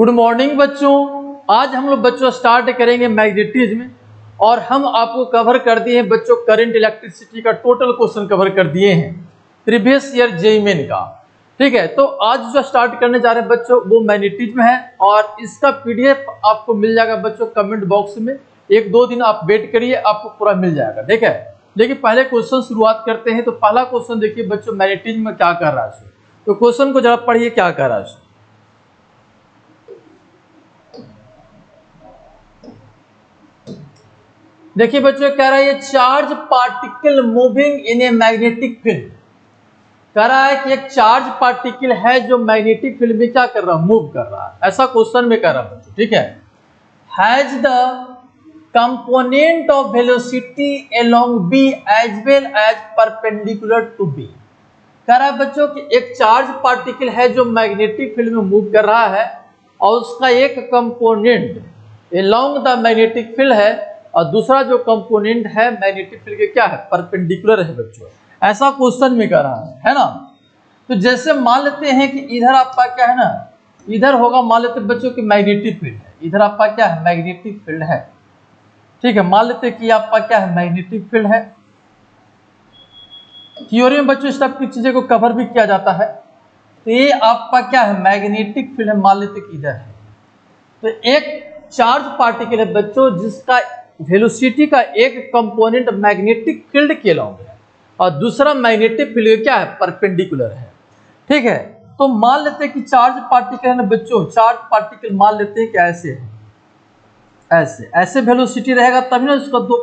Good morning बच्चों। आज हम लोग बच्चों स्टार्ट करेंगे मैग्नेटिज्म और हम आपको कवर कर दिए हैं बच्चों करंट इलेक्ट्रिसिटी का टोटल क्वेश्चन कवर कर दिए हैं प्रीवियस ईयर जेईई मेन का। ठीक है, तो आज जो स्टार्ट करने जा रहे हैं बच्चों वो मैग्नेटिज्म है और इसका पीडीएफ आपको मिल जाएगा बच्चों कमेंट बॉक्स में। एक दो दिन आप वेट करिए, आपको पूरा मिल जाएगा। ठीक है, लेकिन पहले क्वेश्चन शुरुआत करते हैं। तो पहला क्वेश्चन देखिए बच्चों, मैग्नेटिज्म में क्या कर रहा है। तो क्वेश्चन को जरा पढ़िए क्या कर रहा है। देखिए बच्चों कह रहा है ये charge particle moving in a magnetic field. कह रहा है कि एक चार्ज पार्टिकल है जो मैग्नेटिक फील्ड में क्या कर रहा है, मूव कर रहा है। ऐसा क्वेश्चन में कह रहा है बच्चों। ठीक है, has the component of velocity along B as well as perpendicular to B. कह रहा है बच्चों कि एक चार्ज पार्टिकल है जो मैग्नेटिक फील्ड में मूव कर रहा है और उसका एक component along the magnetic field है और दूसरा जो कंपोनेंट है मैग्नेटिक फील्ड के क्या है, परपेंडिकुलर है बच्चों। ऐसा क्वेश्चन में कर रहा है ना। तो जैसे मान लेते हैं कि इधर आपका क्या है ना, इधर होगा मान लेते बच्चों की मैग्नेटिक फील्ड है, इधर आपका क्या है मैग्नेटिक फील्ड है। ठीक है, मान लेते कि आपका क्या है मैग्नेटिक फील्ड है। थ्योरी में बच्चों इस टाइप की चीजें को कवर भी किया जाता है। तो ये आपका क्या है मैग्नेटिक फील्ड है, मान लेते कि इधर है। तो एक चार्ज पार्टिकल है बच्चों जिसका वेलोसिटी का एक कंपोनेंट मैग्नेटिक फील्ड के अलोंग है और दूसरा मैग्नेटिक फील्ड क्या है, परपेंडिकुलर है। ठीक है, तो मान लेते हैं कि चार्ज पार्टिकल है ना बच्चों, चार्ज पार्टिकल मान लेते हैं कि ऐसे है, ऐसे ऐसे वेलोसिटी रहेगा तभी ना उसका दो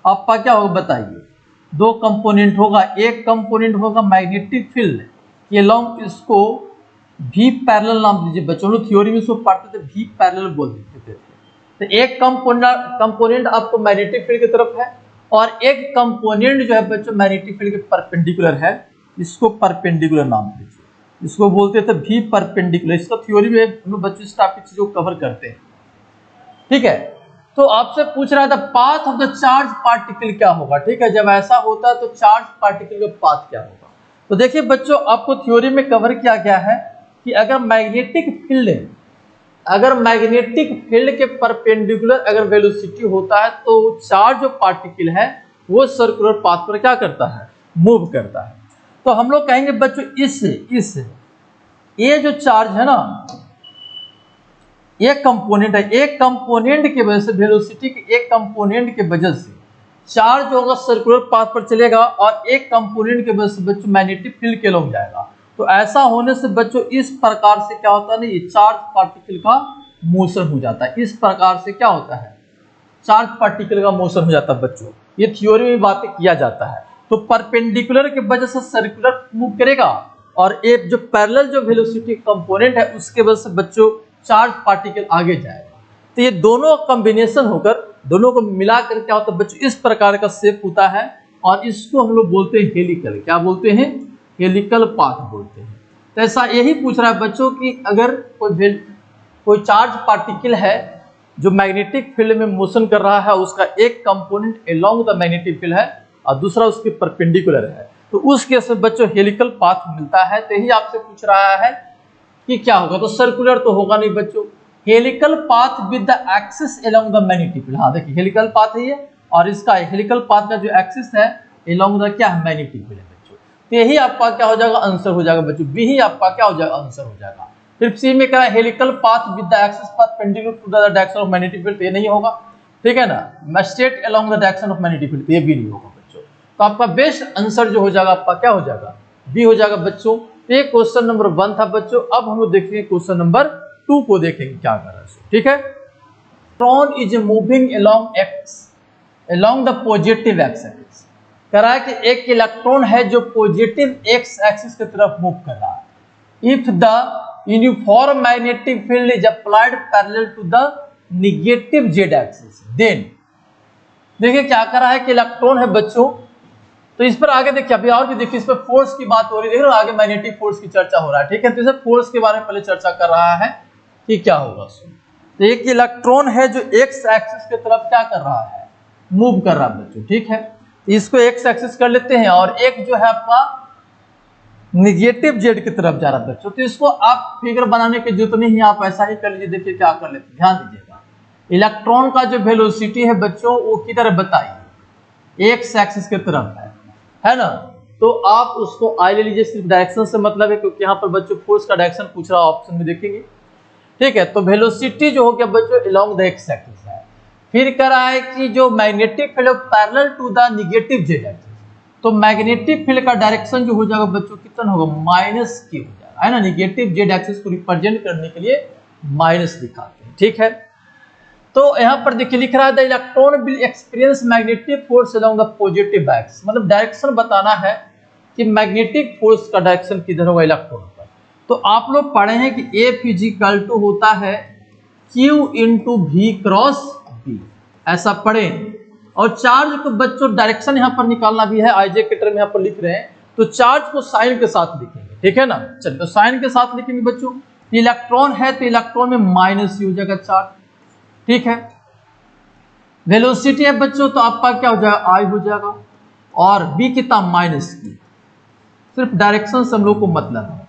आपका क्या होगा बताइए, दो कंपोनेंट होगा। एक कंपोनेंट होगा मैग्नेटिक फील्ड के अलोंग, इसको भी पैरेलल नाम दीजिए बच्चों। लोग थ्योरी में इसको पढ़ते थे, भी पैरेलल बोल देते थे। तो एक कंपोनेंट आपको मैग्नेटिक फील्ड की तरफ है और एक कंपोनेंट जो है बच्चों मैग्नेटिक फील्ड के परपेंडिकुलर है, इसको परपेंडिकुलर नाम दीजिए। इसको बोलते थे भी परपेंडिकुलर। इसका थ्योरी में हम लोग बच्चों इस टाइप की चीजों को कवर करते हैं। ठीक है, तो आपसे पूछ रहा था path of the charge particle क्या होगा। ठीक है, जब ऐसा होता है तो चार्ज पार्टिकल का पाथ क्या होगा। तो देखिए बच्चों आपको थ्योरी में कवर किया गया है कि अगर मैग्नेटिक फील्ड के परपेंडिकुलर अगर वेलोसिटी होता है तो चार्ज जो पार्टिकल है वो सर्कुलर पाथ पर क्या करता है, मूव करता है। तो हम लोग कहेंगे बच्चों इस ये जो चार्ज है ना, एक कंपोनेंट है, एक कंपोनेंट की वजह से वेलोसिटी के एक कंपोनेंट की वजह से चार्ज होगा सर्कुलर पाथ पर चलेगा और एक कंपोनेंट की वजह से बच्चों मैग्नेटिक फील्ड के अलोंग जाएगा। तो ऐसा होने से बच्चों इस प्रकार से क्या होता है ना, ये चार्ज पार्टिकल का मोशन हो जाता है। इस प्रकार से क्या होता है, चार्ज पार्टिकल का मोशन हो जाता है बच्चों। ये थ्योरी में बातें किया जाता है। तो परपेंडिकुलर की वजह से सर्कुलर मूव करेगा और एक जो पैरेलल जो वेलोसिटी कंपोनेंट है उसके वजह से बच्चों चार्ज पार्टिकल आगे जाएगा। तो ये दोनों कॉम्बिनेशन होकर दोनों को मिलाकर क्या होता है बच्चों, इस प्रकार का शेप होता है और इसको हम लोग बोलते हैं हेलिकल। क्या बोलते हैं, हेलिकल पाथ बोलते हैं। तो ऐसा यही पूछ रहा है बच्चों कि अगर कोई चार्ज पार्टिकल है जो मैग्नेटिक फील्ड में मोशन कर रहा है, उसका एक component along the magnetic field है और दूसरा उसके परपेंडिकुलर है, तो उस केस में बच्चों हेलिकल पाथ मिलता है। तो यही आपसे पूछ रहा है कि क्या होगा। तो सर्कुलर तो होगा नहीं बच्चों, helical path with the axis along the magnetic field. हाँ देखिए हेलिकल पाथ है ये और इसका हेलिकल पाथ का जो एक्सिस है अलोंग द क्या है, मैग्नेटिक फील्ड है बच्चों। तो यही आपका क्या हो जाएगा, आंसर हो जाएगा बच्चों। बी ही आपका क्या हो जाएगा, आंसर हो जाएगा। फिर सी में क्या है, helical path with the axis perpendicular to the direction of magnetic field, ये नहीं होगा। ठीक है ना, straight along the direction of magnetic field, ये भी नहीं होगा बच्चों। तो आपका बेस्ट आंसर जो हो जाएगा आपका क्या हो जाएगा, बी हो जाएगा बच्चों। ये क्वेश्चन नंबर 1 था बच्चों। अब हम लोग देखेंगे क्वेश्चन नंबर 2 को, देखेंगे क्या कर रहा है। ठीक है, electron is moving along the positive x axis. कह रहा है कि एक इलेक्ट्रॉन है जो पॉजिटिव एक्स एक्सिस की तरफ मूव कर रहा है। If the uniform magnetic field is applied parallel to the negative Z axis, then देखिए क्या कर रहा है कि इलेक्ट्रॉन है बच्चों। तो इस पर आगे देखिए, अभी और भी देखिए, इस पर फोर्स की बात हो रही है, देख रहे हो आगे मैग्नेटिक फोर्स की चर्चा हो रहा है। ठीक है, तो इसे फोर्स के बारे में पहले चर्चा कर रहा है कि क्या होगा। तो एक इलेक्ट्रॉन है जो एक्स एक्सिस की तरफ क्या कर रहा है, मूव कर रहा है बच्चों। ठीक है, इसको एक्स एक्सिस कर लेते हैं और एक जो है आपका निगेटिव जेड की तरफ जा रहा है बच्चों। तो इसको आप फिगर बनाने की जरूरत नहीं है, आप ऐसा ही कर लीजिए। देखिए क्या कर लेते, ध्यान दीजिएगा, इलेक्ट्रॉन का जो वेलोसिटी है बच्चों वो किधर बताइए, एक्स एक्सिस की तरफ है ना। तो आप उसको आई ले लीजिए, सिर्फ डायरेक्शन से मतलब है, क्योंकि यहाँ पर बच्चों फोर्स का डायरेक्शन पूछ रहा ऑप्शन में देखेंगे। ठीक है, तो वेलोसिटी जो हो गया बच्चों अलोंग द एक्स एक्सिस है। फिर कह रहा है कि जो magnetic field parallel to the negative Z axis, तो मैग्नेटिक फील्ड का डायरेक्शन जो हो जाएगा बच्चों कितना होगा, माइनस के हो जाएगा, है ना। नेगेटिव जेड एक्सिस को रिप्रेजेंट करने के लिए माइनस दिखाते हैं। ठीक है, तो यहाँ पर देखिए लिख रहा है the electron will experience magnetic force along the positive axis, मतलब डायरेक्शन बताना है कि मैग्नेटिक फोर्स का डायरेक्शन किधर होगा इलेक्ट्रॉन पर। तो आप लोग पढ़े हैं कि ए फिजिकल टू होता है Q into V cross B, ऐसा पढ़े। और चार्ज को बच्चों डायरेक्शन यहाँ पर निकालना भी है, आईजे के टर्म यहाँ पर लिख रहे हैं, तो चार्ज को साइन के साथ लिखेंगे। ठीक है ना, चलिए तो साइन के साथ लिखेंगे बच्चों। इलेक्ट्रॉन है तो इलेक्ट्रॉन में माइनस हो जाएगा चार्ज। ठीक है, वेलोसिटी है बच्चों तो आपका क्या हो जाएगा, आई हो जाएगा, और बी कितना माइनस की। सिर्फ डायरेक्शन से हम लोग को मतलब है,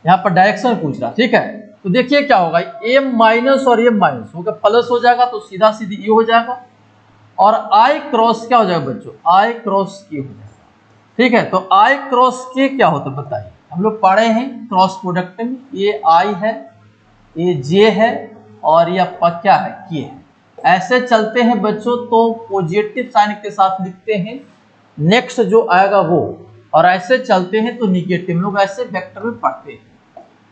यहाँ पर डायरेक्शन पूछ रहा। ठीक है, तो देखिए क्या होगा, ए माइनस और ए माइनस होगा प्लस हो जाएगा, तो सीधा सीधी ये हो जाएगा, और आई क्रॉस क्या हो जाएगा बच्चों, आई क्रॉस के हो जाएगा। ठीक है, तो आई क्रॉस के क्या होता है बताइए, हम लोग पढ़े हैं क्रॉस प्रोडक्ट में, ये आई है, ये जे है, और ये आपका क्या है, के है। ऐसे चलते हैं बच्चों, तो पॉजिटिव साइन के साथ लिखते हैं, नेक्स्ट जो आएगा वो, और ऐसे चलते हैं तो निगेटिव, लोग ऐसे वेक्टर में पढ़ते हैं।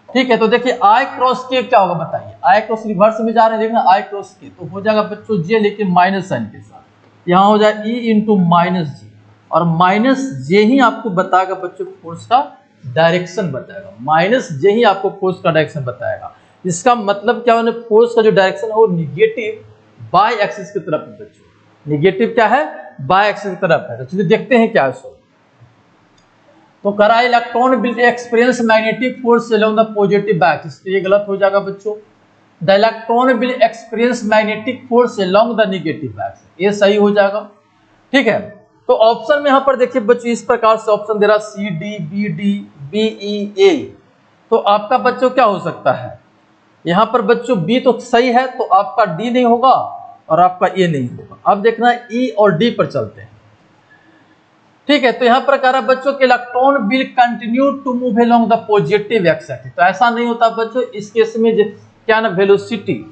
ठीक है, तो देखिए आई क्रॉस के क्या होगा बताइए, आई क्रॉस रिवर्स में जा रहे हैं, देखना आई क्रॉस के तो हो जाएगा बच्चों जे, लेकिन माइनस साइन के साथ, यहाँ हो जाए ई इंटू माइनस जे, और माइनस जे ही आपको बताएगा बच्चों फोर्स का डायरेक्शन बताएगा, माइनस जे ही आपको फोर्स का डायरेक्शन बताएगा। इसका मतलब क्या होने, फोर्स का जो डायरेक्शन है वो निगेटिव बाय एक्सिस की तरफ है बच्चों, निगेटिव क्या है, बाय एक्सिस की तरफ है। तो चलिए देखते हैं क्या है सो। तो करा electron will experience magnetic force along the positive axis, तो ये गलत हो जाएगा बच्चों। The electron will experience magnetic force along the negative axis, ये सही हो जाएगा। ठीक है, तो ऑप्शन में यहाँ पर देखिए बच्चों इस प्रकार से ऑप्शन दे रहा C D B D B E A, तो आपका बच्चों क्या हो सकता है, यहाँ पर बच्चों बी तो सही है, तो आपका डी नहीं होगा और आपका ए नहीं होगा। अब देखना ई और डी पर चलते हैं। ठीक है, तो यहाँ पर कह रहा बच्चों कि electron will continue to move along the positive axis, तो ऐसा नहीं होता बच्चों। इस केस में क्या ना, वेलोसिटी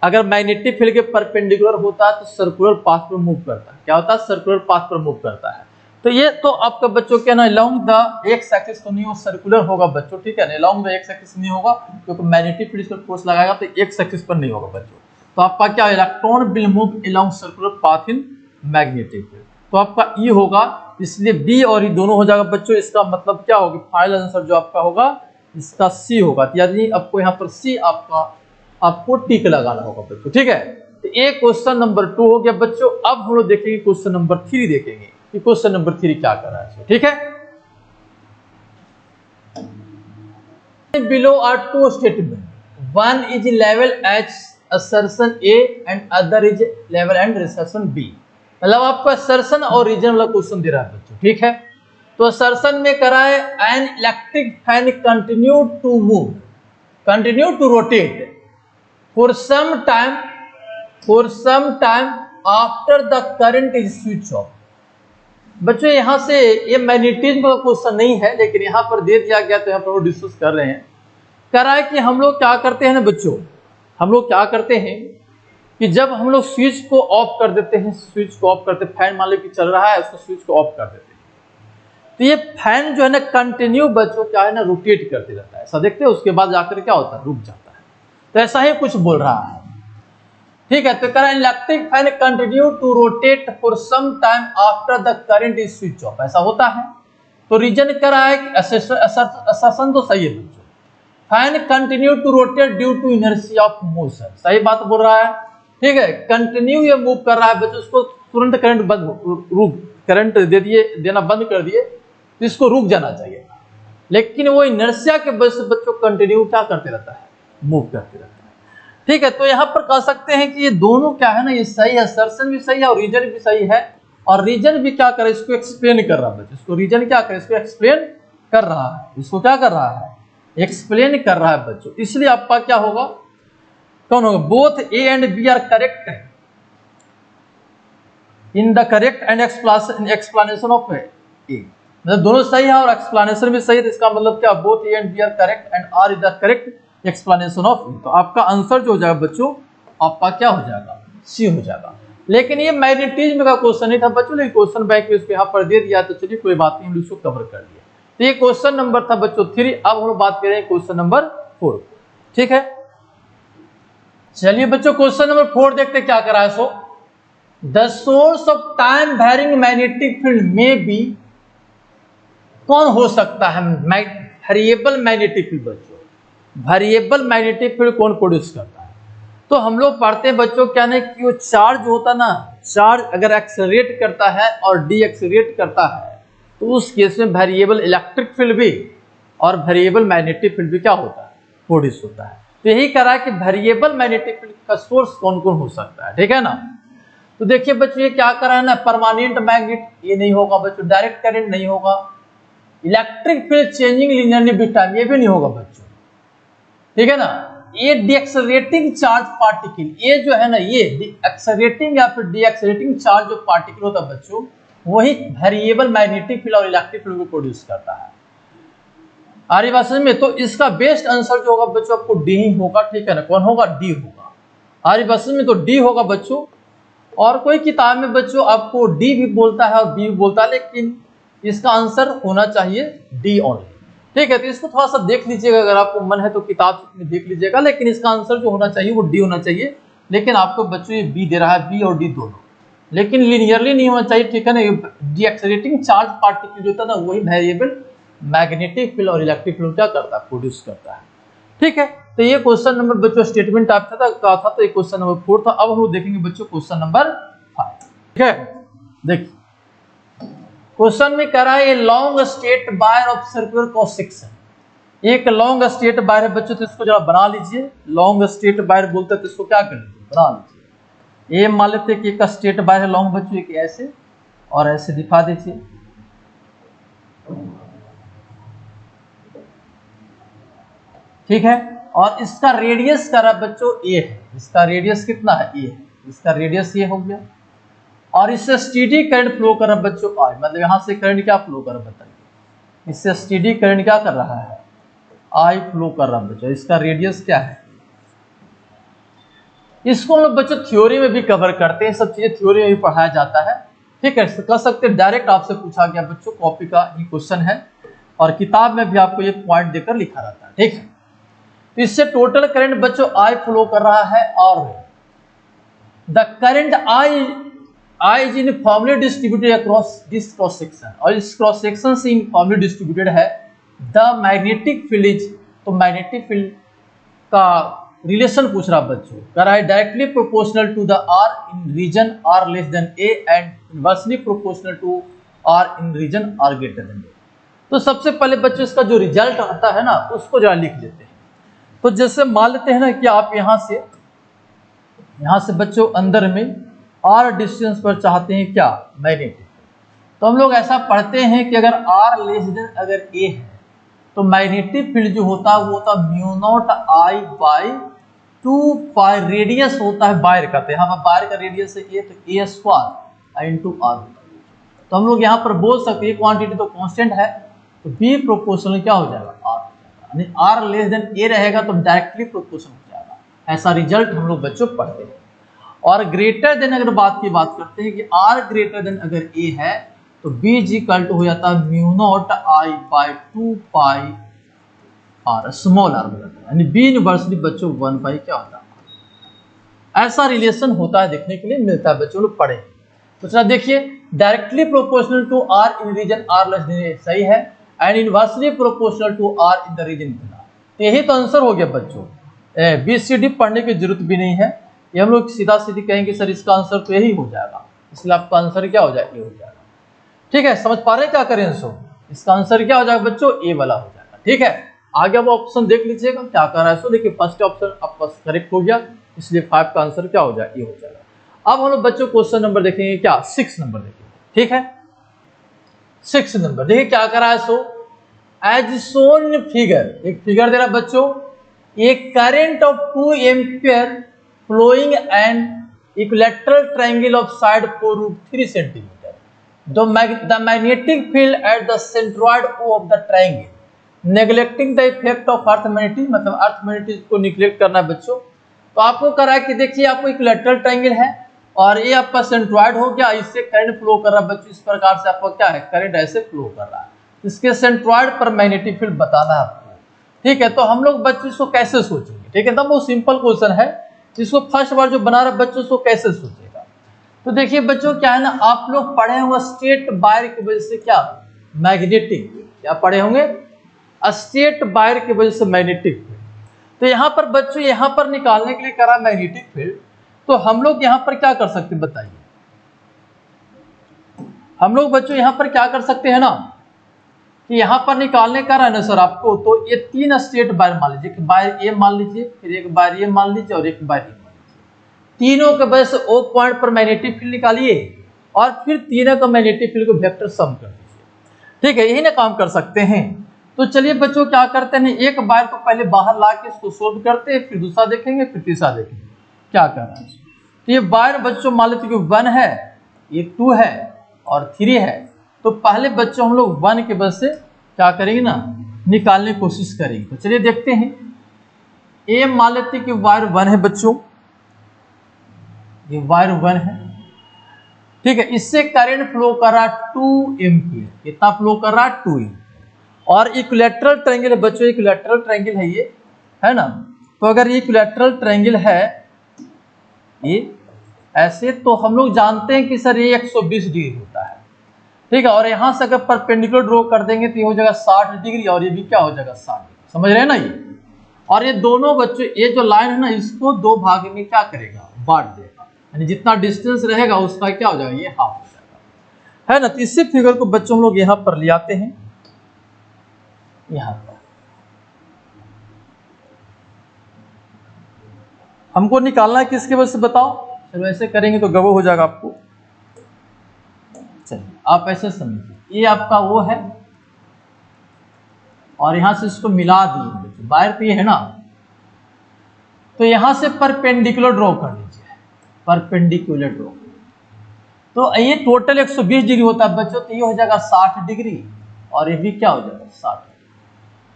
अगर मैग्नेटिक फील्ड के परपेंडिकुलर होता है तो सर्कुलर पाथ पर मूव करता है, क्या होता है, सर्कुलर पाथ पर मूव करता है। तो ये तो आपका बच्चों क्या ना अलोंग द एक्स एक्सिस तो नहीं हो, सर्कुलर होगा बच्चों। ठीक है ना, अलोंग द एक्स एक्सिस नहीं होगा, क्योंकि मैग्नेटिक फील्ड पर फोर्स लगाएगा तो एक्स एक्सिस पर नहीं होगा बच्चों। तो आपका क्या, electron will move along circular path in magnetic field, तो आपका ई होगा, इसलिए बी और ई दोनों हो जाएगा बच्चों। इसका मतलब क्या होगा, फाइनल आंसर जो आपका होगा इसका सी होगा, यानी आपको यहाँ पर सी आपको टिक लगाना होगा बच्चों। ठीक है, तो ये क्वेश्चन नंबर 2 हो गया बच्चों। अब हम लोग देखेंगे क्वेश्चन नंबर 3, देखेंगे कि क्वेश्चन नंबर 3 क्या कर रहा है। ठीक है, below are two statement, one is level H assertion A and other is level and reason B, मतलब आपको असर्शन और रीजन वाला क्वेश्चन दे रहा है बच्चों। ठीक है, तो असर्शन में करा है an electric fan continue to move, continue to rotate for some time after the current is switch off। बच्चों यहां से ये मैग्नेटिज्म का क्वेश्चन नहीं है, लेकिन यहां पर दे दिया गया तो यहां पर वो डिस्कस कर रहे हैं। कह रहा है कि हम लोग क्या करते हैं ना बच्चों, हम लोग क्या करते हैं कि जब हम लोग स्विच को ऑफ कर देते हैं, स्विच को ऑफ करते, फैन मान लो कि चल रहा है, उसको स्विच को ऑफ कर देते हैं, तो ये फैन जो है ना कंटिन्यू बच्चों क्या है ना रोटेट करते रहता है, ऐसा देखते हैं, उसके बाद जाकर क्या होता है, रुक जाता है। तो ऐसा ही कुछ बोल रहा है। ठीक है, तो कह रहा है electric fan continue to rotate for some time after the current is switch off, ऐसा होता है। तो रीजन कह रहा है कि असर्शन तो सही है बच्चों, fan continue to rotate due to inertia of motion, सही बात बोल रहा है। ठीक है, कंटिन्यू ये मूव कर रहा है बच्चों, उसको तुरंत करंट बंद, करंट दे दिए, देना बंद कर दिए तो इसको रुक जाना चाहिए, लेकिन वो इनर्शिया के वजह से बच्चों कंटिन्यू क्या करते रहता है, मूव करते रहता है। ठीक है, तो यहां पर कह सकते हैं कि ये दोनों क्या है ना, ये सही है, असर्शन भी सही है और रीजन भी सही है। और रीजन भी क्या करे, इसको एक्सप्लेन कर रहा है बच्चों, इसको रीजन क्या करे, इसको एक्सप्लेन कर रहा है, इसको क्या कर रहा है, एक्सप्लेन कर रहा है बच्चों। इसलिए आपका क्या होगा, कौन होगा, both A and B are correct in the correct and explanation of A, मतलब दोनों सही है और एक्सप्लेनेशन भी सही है, तो इसका मतलब क्या, both A and B are correct and R is the correct explanation of A. तो आपका आंसर जो हो जाएगा बच्चों, आपका क्या हो जाएगा, सी हो जाएगा। लेकिन ये मैग्नेटिज्म का क्वेश्चन नहीं था बच्चों, लेकिन क्वेश्चन बैंक में उसको यहाँ पर दे दिया, तो चलिए कोई बात नहीं, हम इसको कवर कर लिया। तो ये क्वेश्चन नंबर था बच्चों 3। अब हम बात करें क्वेश्चन नंबर 4, ठीक है। चलिए बच्चों क्वेश्चन नंबर 4 देखते क्या करा है। So the source of time varying magnetic field में बी, कौन हो सकता है, वेरिएबल मैग्नेटिक फील्ड बच्चों। वेरिएबल मैग्नेटिक फील्ड कौन प्रोड्यूस करता है, तो हम लोग पढ़ते हैं बच्चों क्या नहीं कि वो चार्ज होता ना, चार्ज अगर एक्सेलरेट करता है और डी एक्सेलरेट करता है, तो उस केस में वेरिएबल इलेक्ट्रिक फील्ड भी और वेरिएबल मैग्नेटिक फील्ड भी क्या होता है, प्रोड्यूस होता है। तो यही कह रहा है कि वेरिएबल मैग्नेटिक फील्ड का सोर्स कौन कौन हो सकता है, ठीक है ना। तो देखिए बच्चों ये क्या कर रहा है ना, परमानेंट मैग्नेट ये नहीं होगा बच्चों, डायरेक्ट करंट नहीं होगा, electric field changing linearly with time ये भी नहीं होगा बच्चों, ठीक है ना। ये डीएक्सेलरेटिंग चार्ज पार्टिकल, ये जो है ना, ये एक्सेलरेटिंग या फिर डीएक्सेलरेटिंग चार्ज जो पार्टिकल होता है बच्चों, वही वेरिएबल मैग्नेटिक फील्ड और इलेक्ट्रिक फील्ड को प्रोड्यूस करता है। आ रही बात समझ में। तो इसका बेस्ट आंसर जो होगा बच्चों आपको डी ही होगा, ठीक है ना। कौन होगा, डी होगा। आ रही बात समझ में, तो डी होगा बच्चों। और कोई किताब में बच्चों आपको डी भी बोलता है और बी भी बोलता है, लेकिन इसका आंसर होना चाहिए डी ओनली, ठीक है। तो इसको थोड़ा सा देख लीजिएगा, अगर आपको मन है तो किताब में देख लीजिएगा, लेकिन इसका आंसर जो होना चाहिए वो डी होना चाहिए। लेकिन आपको बच्चों ये बी दे रहा है, बी और डी दोनों, लेकिन लीनियरली नहीं होना चाहिए, ठीक है ना। डी एक्सेलरेटिंग चार्ज पार्टिकल जो होता है ना, वही वेरिएबल मैग्नेटिक फील्ड और इलेक्ट्रिक फील्ड क्या करता है, प्रोड्यूस करता है, ठीक है। तो ये क्वेश्चन नंबर बच्चों स्टेटमेंट टाइप था, तो ये क्वेश्चन नंबर 4 था। अब हम लोग देखेंगे बच्चों क्वेश्चन नंबर 5, ठीक है। देखिए क्वेश्चन में कह रहा है, long straight wire of circular cross section. एक लॉन्ग स्ट्रेट वायर है बच्चों, तो इसको जरा बना लीजिए। लॉन्ग स्ट्रेट वायर बोलते हैं तो इसको क्या कर लीजिए, बना लीजिए। ये मान लेते हैं कि एक स्ट्रेट वायर है लॉन्ग बच्चों, एक ऐसे और ऐसे दिखा दीजिए, ठीक है। और इसका रेडियस कर रहा बच्चों ए है, इसका रेडियस कितना है, ए है, इसका रेडियस ये हो गया। और इससे स्टेडी करंट फ्लो कर रहा है बच्चों आई, मतलब यहां से करंट क्या फ्लो कर रहा है बताइए, इससे स्टेडी करंट क्या कर रहा है, आई फ्लो कर रहा है बच्चों। इसका रेडियस क्या है, इसको हम लोग बच्चों थ्योरी में भी कवर करते हैं, सब चीजें थ्योरी में भी पढ़ाया जाता है, ठीक है। कह सकते डायरेक्ट आपसे पूछा गया बच्चों, कॉपी का ही क्वेश्चन है और किताब में भी आपको ये पॉइंट देकर लिखा रहता है, ठीक है। तो इससे टोटल करंट बच्चों आई फ्लो कर रहा है और the current I is uniformly distributed across this cross section, और इस क्रॉस सेक्शन से यूनिफॉर्मली डिस्ट्रीब्यूटेड है। द मैग्नेटिक फील्ड इज, तो मैग्नेटिक फील्ड का रिलेशन पूछ रहा बच्चों, कह रहा है directly proportional to the R in region R less than A and inversely proportional to R in region R greater than A. तो सबसे पहले बच्चों इसका जो रिजल्ट आता है ना, उसको जरा लिख लेते हैं। तो जैसे मान लेते हैं ना कि आप यहां से बच्चों अंदर में आर डिस्टेंस पर चाहते हैं क्या, मैग्नेटिक। तो हम लोग ऐसा पढ़ते हैं कि अगर आर लेस देन अगर ए है, तो मैग्नेटिक फील्ड जो होता है वो होता है mu not I by 2 pi, radius होता है वायर का, तो यहाँ पर वायर का रेडियस है ए, तो ए स्क्वायर इंटू आर। तो हम लोग यहाँ पर बोल सकते हैं क्वांटिटी तो कांस्टेंट है, तो बी प्रोपोर्शनल क्या हो जाएगा, आर हो जाएगा, यानी आर लेस देन ए रहेगा तो डायरेक्टली प्रोपोर्शनल हो जाएगा। ऐसा रिजल्ट हम लोग बच्चों पढ़ते हैं। और ग्रेटर देन अगर बात करते हैं कि आर ग्रेटर देन अगर ए है, तो बी इज इक्वल टू हो जाता है mu not I by 2 pi R, small R हो जाता है, यानी बी इनवर्सली बच्चों 1 पाई क्या होता है। ऐसा रिलेशन होता है, देखने के लिए मिलता है बच्चों, लोग पढ़े। तो चला देखिए, directly proportional to R in region R less than A सही है, and inversely proportional to R in the region. यही तो आंसर हो गया बच्चों, बी सी डी पढ़ने की जरूरत भी नहीं है, ये हम लोग सीधा सीधी कहेंगे सर इसका आंसर तो यही हो जाएगा, इसलिए आपका आंसर क्या हो जाएगा, ए हो जाएगा, ठीक है। समझ पा रहे हैं क्या करें, इसका आंसर क्या हो जाएगा बच्चों, ए वाला हो जाएगा, ठीक है। आगे अब ऑप्शन देख लीजिएगा क्या कर रहा है। सो देखिए फर्स्ट ऑप्शन आपका करेक्ट हो गया, इसलिए 5 का आंसर क्या हो जाएगा, ए हो जाएगा। अब हम लोग बच्चों क्वेश्चन नंबर देखेंगे क्या, 6 नंबर देखेंगे, ठीक है। 6 नंबर देखिए क्या कर रहा है। सो एज सोन फिगर, एक फिगर दे रहा बच्चों, एक current of 2 ampere flowing and equilateral triangle of side 4√3 centimetre, the magnetic field at the centroid O of the triangle neglecting the effect of earth magnetic, मतलब earth magnetic को neglect करना है बच्चों। तो आपको कह रहा है कि देखिए आपको इक्विलैटरल ट्रायंगल है और ये आपका सेंट्रॉइड हो गया, इससे करंट फ्लो कर रहा है बच्चों, इस प्रकार से आपको क्या है करंट ऐसे फ्लो कर रहा है, इसके सेंट्रॉइड पर मैग्नेटिक फील्ड बताना है आपको। ठीक है, तो हम लोग बच्चों इसको कैसे सोचेंगे? ठीक है, एकदम वो सिंपल क्वेश्चन है, इसको फर्स्ट बार जो बना रहा है बच्चों इसको कैसे सोचेगा। तो देखिए बच्चों क्या है ना, आप लोग पढ़े होंगे स्टेट वायर की वजह से क्या मैग्नेटिक, क्या पढ़े होंगे स्टेट वायर की वजह से मैग्नेटिक फील्ड। तो यहाँ पर बच्चों यहाँ पर निकालने के लिए करा मैग्नेटिक फील्ड, तो हम लोग यहाँ पर क्या कर सकते हैं बताइए? हम लोग बच्चों यहाँ पर क्या कर सकते हैं ना कि यहाँ पर निकालने का रहा ना सर आपको, तो ये 3 स्टेट वायर मान लीजिए, कि वायर ए मान लीजिए, फिर एक वायर ए मान लीजिए और एक वायर ए मान लीजिए, तीनों के वजह से ओ पॉइंट पर मैग्नेटिक फील्ड निकालिए और फिर तीनों का मैग्नेटिक फील्ड को वेक्टर सम कर दीजिए। ठीक है, यही ना काम कर सकते हैं। तो चलिए बच्चों क्या करते हैं, एक वायर को पहले बाहर ला के इसको सोल्व करते हैं, फिर दूसरा देखेंगे, फिर तीसरा देखेंगे क्या कर रहा है। तो ये वायर बच्चों मान लेते कि 1 है, ये 2 है और 3 है। तो पहले बच्चों हम लोग 1 के वजह से क्या करेंगे ना निकालने की कोशिश करेंगे। तो चलिए देखते हैं, ए मान लेते कि वायर 1 है बच्चों, ये वायर 1 है। ठीक है, इससे करंट फ्लो कर रहा 2 एम्पियर, कितना फ्लो कर रहा 2 एम्पियर। और इक्विलैटरल ट्रायंगल है बच्चों, इक्विलैटरल ट्रायंगल है ये, है ना। तो अगर ये इक्विलैटरल ट्रायंगल है ये ऐसे, तो हम लोग जानते हैं कि सर ये 120 डिग्री होता है। ठीक है, और यहां से अगर परपेंडिकुलर ड्रॉ कर देंगे तो ये हो जाएगा 60 डिग्री और ये भी क्या हो जाएगा 60 डिग्री, समझ रहे हैं ना ये। और ये दोनों बच्चों ये जो लाइन है ना इसको 2 भाग में क्या करेगा बांट देगा, यानी जितना डिस्टेंस रहेगा उसका क्या हो जाएगा ये हाफ हो जाएगा, है ना। तो इसी फिगर को बच्चों हम लोग यहाँ पर ले आते हैं, यहाँ पर हमको निकालना है किसके वजह से बताओ। चलो ऐसे करेंगे तो गड़बड़ हो जाएगा आपको। चलिए आप ऐसे समझिए, ये आपका वो है और यहां से इसको मिला दिए, वायर पे है ना, तो यहां से परपेंडिकुलर ड्रॉ कर लीजिए, परपेंडिकुलर ड्रॉ। तो ये टोटल 120 डिग्री होता है बच्चों, तो ये हो जाएगा 60 डिग्री और ये भी क्या हो जाएगा 60 डिग्री।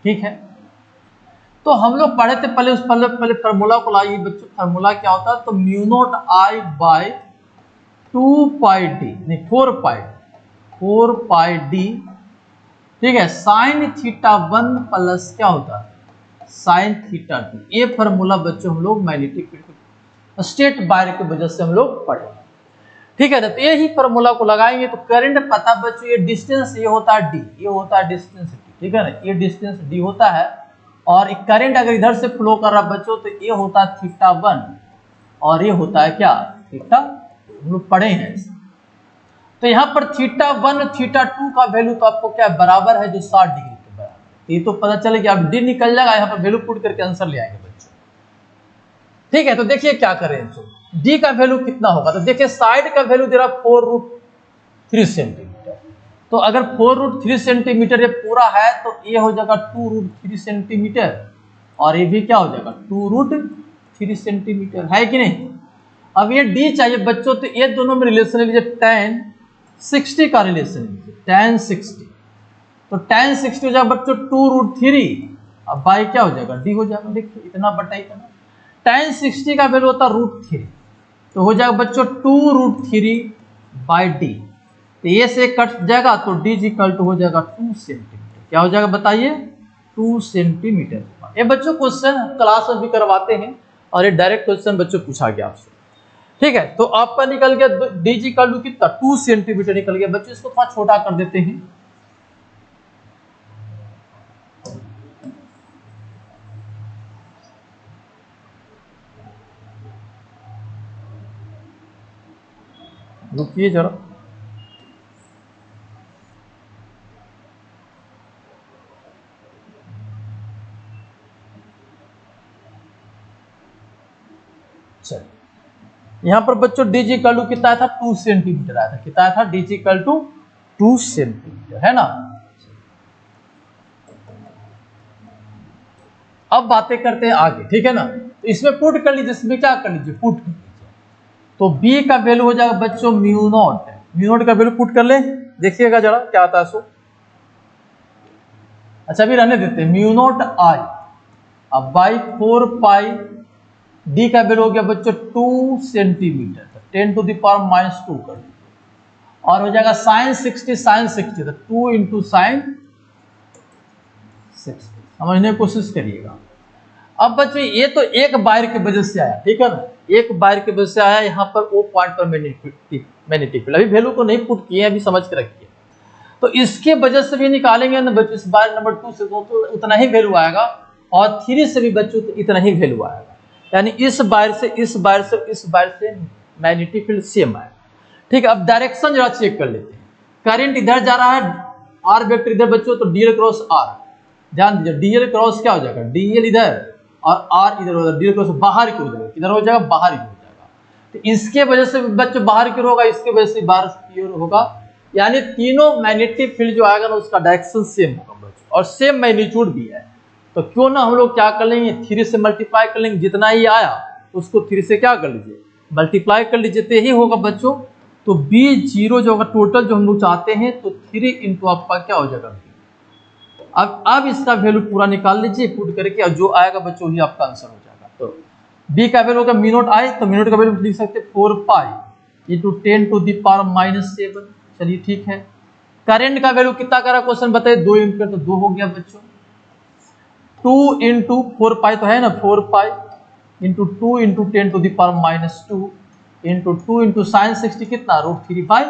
ठीक है, तो हम लोग पढ़े थे पहले, उस पहले फार्मूला को लाइए बच्चों। फार्मूला क्या होता है, तो mu not I bye 2 pi D, नहीं 4 पाई डी। ठीक है, साइन थीटा 1 प्लस क्या होता है साइन थीटा 2। ये फार्मूला बच्चों हम लोग मैग्नेटिक फील्ड स्टेट वायर की वजह से हम लोग पढ़े। ठीक है ना, तो यही फार्मूला को लगाएंगे तो करंट पता बच्चों, ये डिस्टेंस ये होता है डी, ये होता है डिस्टेंस डी। ठीक है ना, ये डिस्टेंस डी होता है और करंट अगर इधर से फ्लो कर रहा बच्चों तो ये होता है थीटा 1 और ये होता है क्या थीटा, हम लोग पढ़े हैं। तो यहाँ पर थीटा 1 और थीटा 2 का वैल्यू तो आपको क्या बराबर है, जो 60 डिग्री के बराबर। ये तो पता चले कि आप डी निकल जाएगा, यहाँ पर वैल्यू पुट करके आंसर ले आएंगे बच्चों। ठीक है, तो देखिए क्या करें, तो डी का वैल्यू कितना होगा, तो देखिए साइड का वैल्यू दे रहा 4√3 सेंटीमीटर। तो अगर 4√3 सेंटीमीटर ये पूरा है तो ये हो जाएगा 2√3 सेंटीमीटर और ये भी क्या हो जाएगा 2√3 सेंटीमीटर, है कि नहीं। अब ये डी चाहिए बच्चों, तो ये दोनों में रिलेशन लीजिए, tan 60 का रिलेशन लीजिए, tan 60। तो tan 60 हो जाएगा बच्चों 2√3, अब बाई क्या हो जाएगा डी हो जाएगा। देखिए इतना बटा इतना, tan 60 का वैल्यू होता है √3, तो हो जाएगा बच्चों 2√3 बाई डी। तो ये से कट जाएगा तो डी इक्वल टू हो जाएगा 2 सेंटीमीटर। क्या हो जाएगा बताइए 2 सेंटीमीटर। ये बच्चों क्वेश्चन क्लास में भी करवाते हैं और ये डायरेक्ट क्वेश्चन बच्चों पूछा गया आपसे। ठीक है, तो आपका निकल गया डी इक्वल टू कितना 2 सेंटीमीटर निकल गया बच्चों। इसको थोड़ा छोटा कर देते हैं, रुकिए जरा। चलिए यहां पर बच्चों डी इक्वल टू कितना था 2 सेंटीमीटर आया था, कितना था डी इक्वल टू 2 सेंटीमीटर, है ना। अब बातें करते हैं आगे, ठीक है ना। तो इसमें पुट कर लीजिए, इसमें क्या कर लीजिए, पुट कर लीजिए। तो बी का वैल्यू हो जाएगा बच्चों म्यू नॉट, म्यू नॉट का वैल्यू पुट कर ले, देखिएगा जरा क्या आता है सो। अच्छा अभी रहने देते हैं, म्यू नॉट आई अब बाई 4 पाई, डी का वैल्यू हो गया बच्चों 2 सेंटीमीटर, 10⁻⁻² कर दीजिए, और हो जाएगा साइन 60 तो 2 इंटू साइन 60, समझने की कोशिश करिएगा। अब बच्चों ये तो एक वायर की वजह से आया, ठीक है ना, एक वायर की वजह से आया, यहाँ पर ओ पॉइंट पर मैग्नेटिक फील्ड, अभी वैल्यू को नहीं पुट किए, अभी समझ के रखिए। तो इसके वजह से भी निकालेंगे ना बच्चों, इस वायर नंबर 2 से तो उतना ही वैल्यू आएगा, और 3 से भी बच्चों इतना ही वैल्यू आएगा, यानी इस वायर से इस वायर से इस वायर से मैग्नेटिक फील्ड सेम आएगा, ठीक है। अब डायरेक्शन जरा चेक कर लेते हैं, करंट इधर जा रहा है, आर वेक्टर इधर बच्चों, तो डीएल क्रॉस आर, ध्यान दीजिए डीएल क्रॉस क्या हो जाएगा, डीएल इधर और आर इधर हो जाएगा, डीएल क्रॉस बाहर की हो जाएगा, किधर हो जाएगा, बाहर की हो जाएगा। तो इसके वजह से बच्चों बाहर की होगा, इसके वजह से बाहर की होगा, यानी तीनों मैग्नेटिक फील्ड जो आएगा ना उसका डायरेक्शन सेम होगा बच्चों, और सेम मैग्नीट्यूड भी है। तो क्यों ना हम लोग क्या कर लेंगे, 3 से मल्टीप्लाई कर लेंगे, जितना ही आया उसको 3 से क्या कर लीजिए, मल्टीप्लाई कर लीजिए, तो यही होगा बच्चों। तो B0 जो होगा टोटल जो हम लोग चाहते हैं, तो 3 इंटू आपका क्या हो जाएगा, अब इसका वैल्यू पूरा निकाल लीजिए पुट करके, और जो आएगा बच्चों ही आपका आंसर हो जाएगा। तो B का वैल्यू होगा म्यू नॉट आई, तो म्यू नॉट का वैल्यू लिख सकते 4 पाई इंटू 10⁻⁻⁷, चलिए ठीक है। करंट का वैल्यू कितना करा क्वेश्चन बताइए, 2 एम्पियर, तो 2 हो गया बच्चों, 2 इंटू 4 पाई तो है ना, 4 pi into 2 into 10⁻⁻² into 2 into sine 60 कितना, √3/2।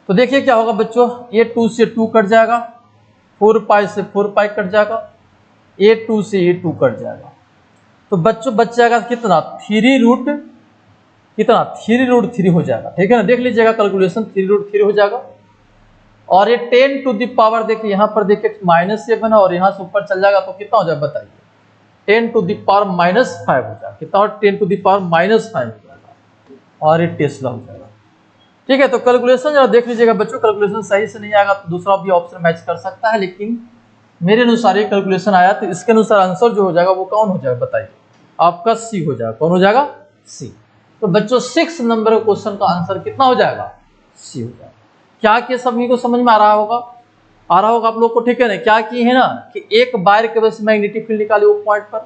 तो देखिए क्या होगा बच्चों, ये 2 से 2 कट जाएगा, 4 पाई से 4 पाई कट जाएगा, ये 2 से ये 2 कट जाएगा, तो बच्चों बच जाएगा कितना, 3√3 हो जाएगा, ठीक है ना। देख लीजिएगा कैलकुलेशन, 3√3 हो जाएगा, और ये 10 टू द पावर देखिए यहाँ पर देखिए -7 है, और यहाँ से ऊपर चल जाएगा तो कितना हो जाएगा बताइए, 10⁻⁻⁵ हो जाएगा, कितना और 10⁻⁻⁵ हो जाएगा, और ये टेस्ला हो जाएगा, ठीक है। तो कैलकुलेशन जरा देख लीजिएगा बच्चों, कैलकुलेशन सही से नहीं आएगा तो दूसरा भी ऑप्शन मैच कर सकता है, लेकिन मेरे अनुसार ये कैलकुलेशन आया, तो इसके अनुसार आंसर जो हो जाएगा वो कौन हो जाएगा बताइए, आपका सी हो जाएगा, कौन हो जाएगा, सी। तो बच्चों 6 नंबर क्वेश्चन का आंसर कितना हो जाएगा, सी हो जाएगा। क्या कि सभी को समझ में आ रहा होगा आप लोग को, ठीक है ना। क्या की है ना कि एक वायर के वजह से मैग्नेटिक फील्ड निकाली वो पॉइंट पर,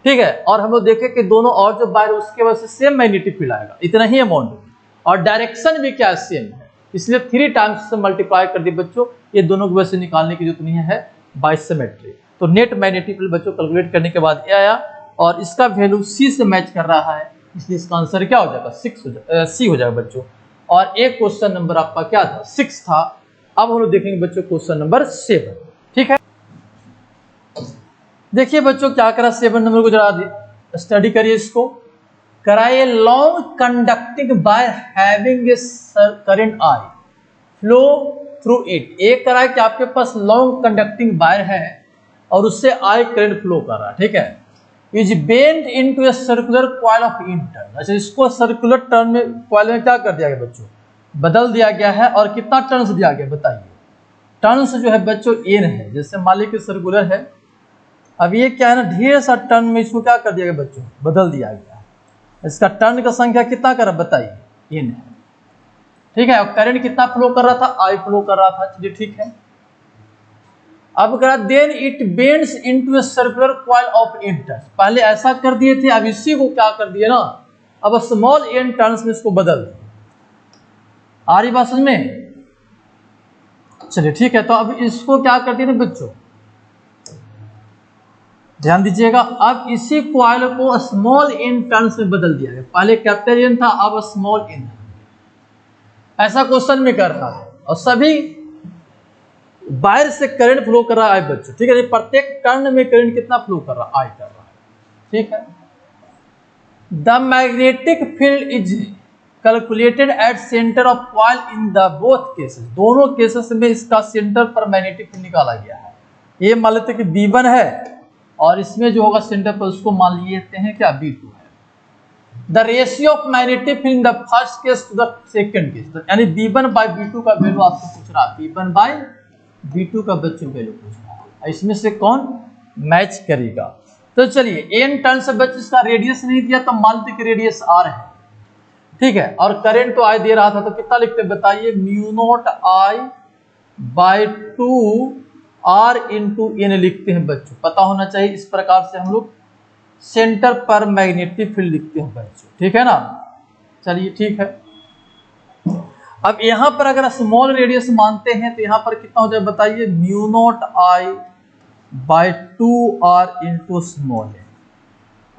ठीक है, और हम लोग देखे कि दोनों और जो वायर उसके वजह से सेम मैग्नेटिक फील्ड आएगा, इतना ही अमाउंट, और डायरेक्शन भी क्या सेम है, इसलिए 3 टाइम्स से मल्टीप्लाई कर दी बच्चों, ये दोनों की वजह से निकालने की जरूरत नहीं है बाय सिमेट्री। तो नेट मैग्नेटिक फील्ड बच्चों कैलकुलेट करने के बाद ये आया, और इसका वैल्यू सी से मैच कर रहा है, इसलिए इसका आंसर क्या हो जाएगा, सी हो जाएगा बच्चों। और एक क्वेश्चन नंबर आपका क्या था, 6 था। अब हम लोग देखेंगे बच्चों क्वेश्चन नंबर 7, ठीक है। देखिए बच्चों क्या करा, 7 नंबर को जरा स्टडी करिए, इसको कराइए, long conducting wire having a current I flow through it. एक करा है कि आपके पास लॉन्ग कंडक्टिंग वायर है और उससे आई करंट फ्लो कर रहा है, ठीक है, is bend into a circular coil of n turn. अच्छा, इसको सर्कुलर टर्न में कॉइल में क्या कर दिया गया बच्चों, बदल दिया गया है, और कितना टर्न्स दिया गया बताइए, टर्न्स जो है बच्चों n है, जैसे मान लीजिए सर्कुलर है, अब ये क्या है ना, ढेर सा टर्न में इसको क्या कर दिया गया बच्चों, बदल दिया गया, इसका टर्न का संख्या कितना कर रहा बताइए, n है, ठीक है। और करंट कितना फ्लो कर रहा था, I फ्लो कर रहा था, चलिए ठीक है। अब करा then it bends into a circular coil of n turns, पहले ऐसा कर दिए थे, अब इसी को क्या कर दिए ना, अब स्मॉल n टर्न्स में इसको बदल दिया, आ रही बात समझ में, चलिए ठीक है। तो अब इसको क्या कर दिए ना बच्चों, ध्यान दीजिएगा, अब इसी कॉइल को स्मॉल n टर्न्स में बदल दिया गया, पहले कैपिटल N था, अब स्मॉल n, ऐसा क्वेश्चन में कर रहा है, और सभी वायर से करंट फ्लो कर रहा है बच्चों, ठीक है, प्रत्येक टर्न में करंट कितना फ्लो कर रहा है, आई कर रहा है, ठीक है। The magnetic field is calculated at centre of coil in the both cases, दोनों केसेस में इसका सेंटर पर मैग्नेटिक फील्ड निकाला गया है। ये मान लेते कि B1 है, और इसमें जो होगा सेंटर पर उसको मान लेते हैं क्या, B2 है। The ratio of magnetic field in the first case to the second case, यानी B1/B2 का वैल्यू आपसे पूछ रहा है, B1/B2 का बच्चों वैल्यू पूछ रहा है, इसमें से कौन मैच करेगा। तो चलिए n टर्न से बच्चे इसका रेडियस नहीं दिया तो मान लेते कि रेडियस r है, ठीक है, और करंट तो I दे रहा था, तो कितना लिखते बताइए, mu naught I by 2 R into n लिखते हैं बच्चों, पता होना चाहिए। इस प्रकार से हम लोग सेंटर पर मैग्नेटिक फील्ड लिखते हैं बच्चों, ठीक है ना। चलिए ठीक है, अब यहां पर अगर स्मॉल रेडियस मानते हैं तो यहां पर कितना हो जाए बताइए, mu naught I by 2R into small n,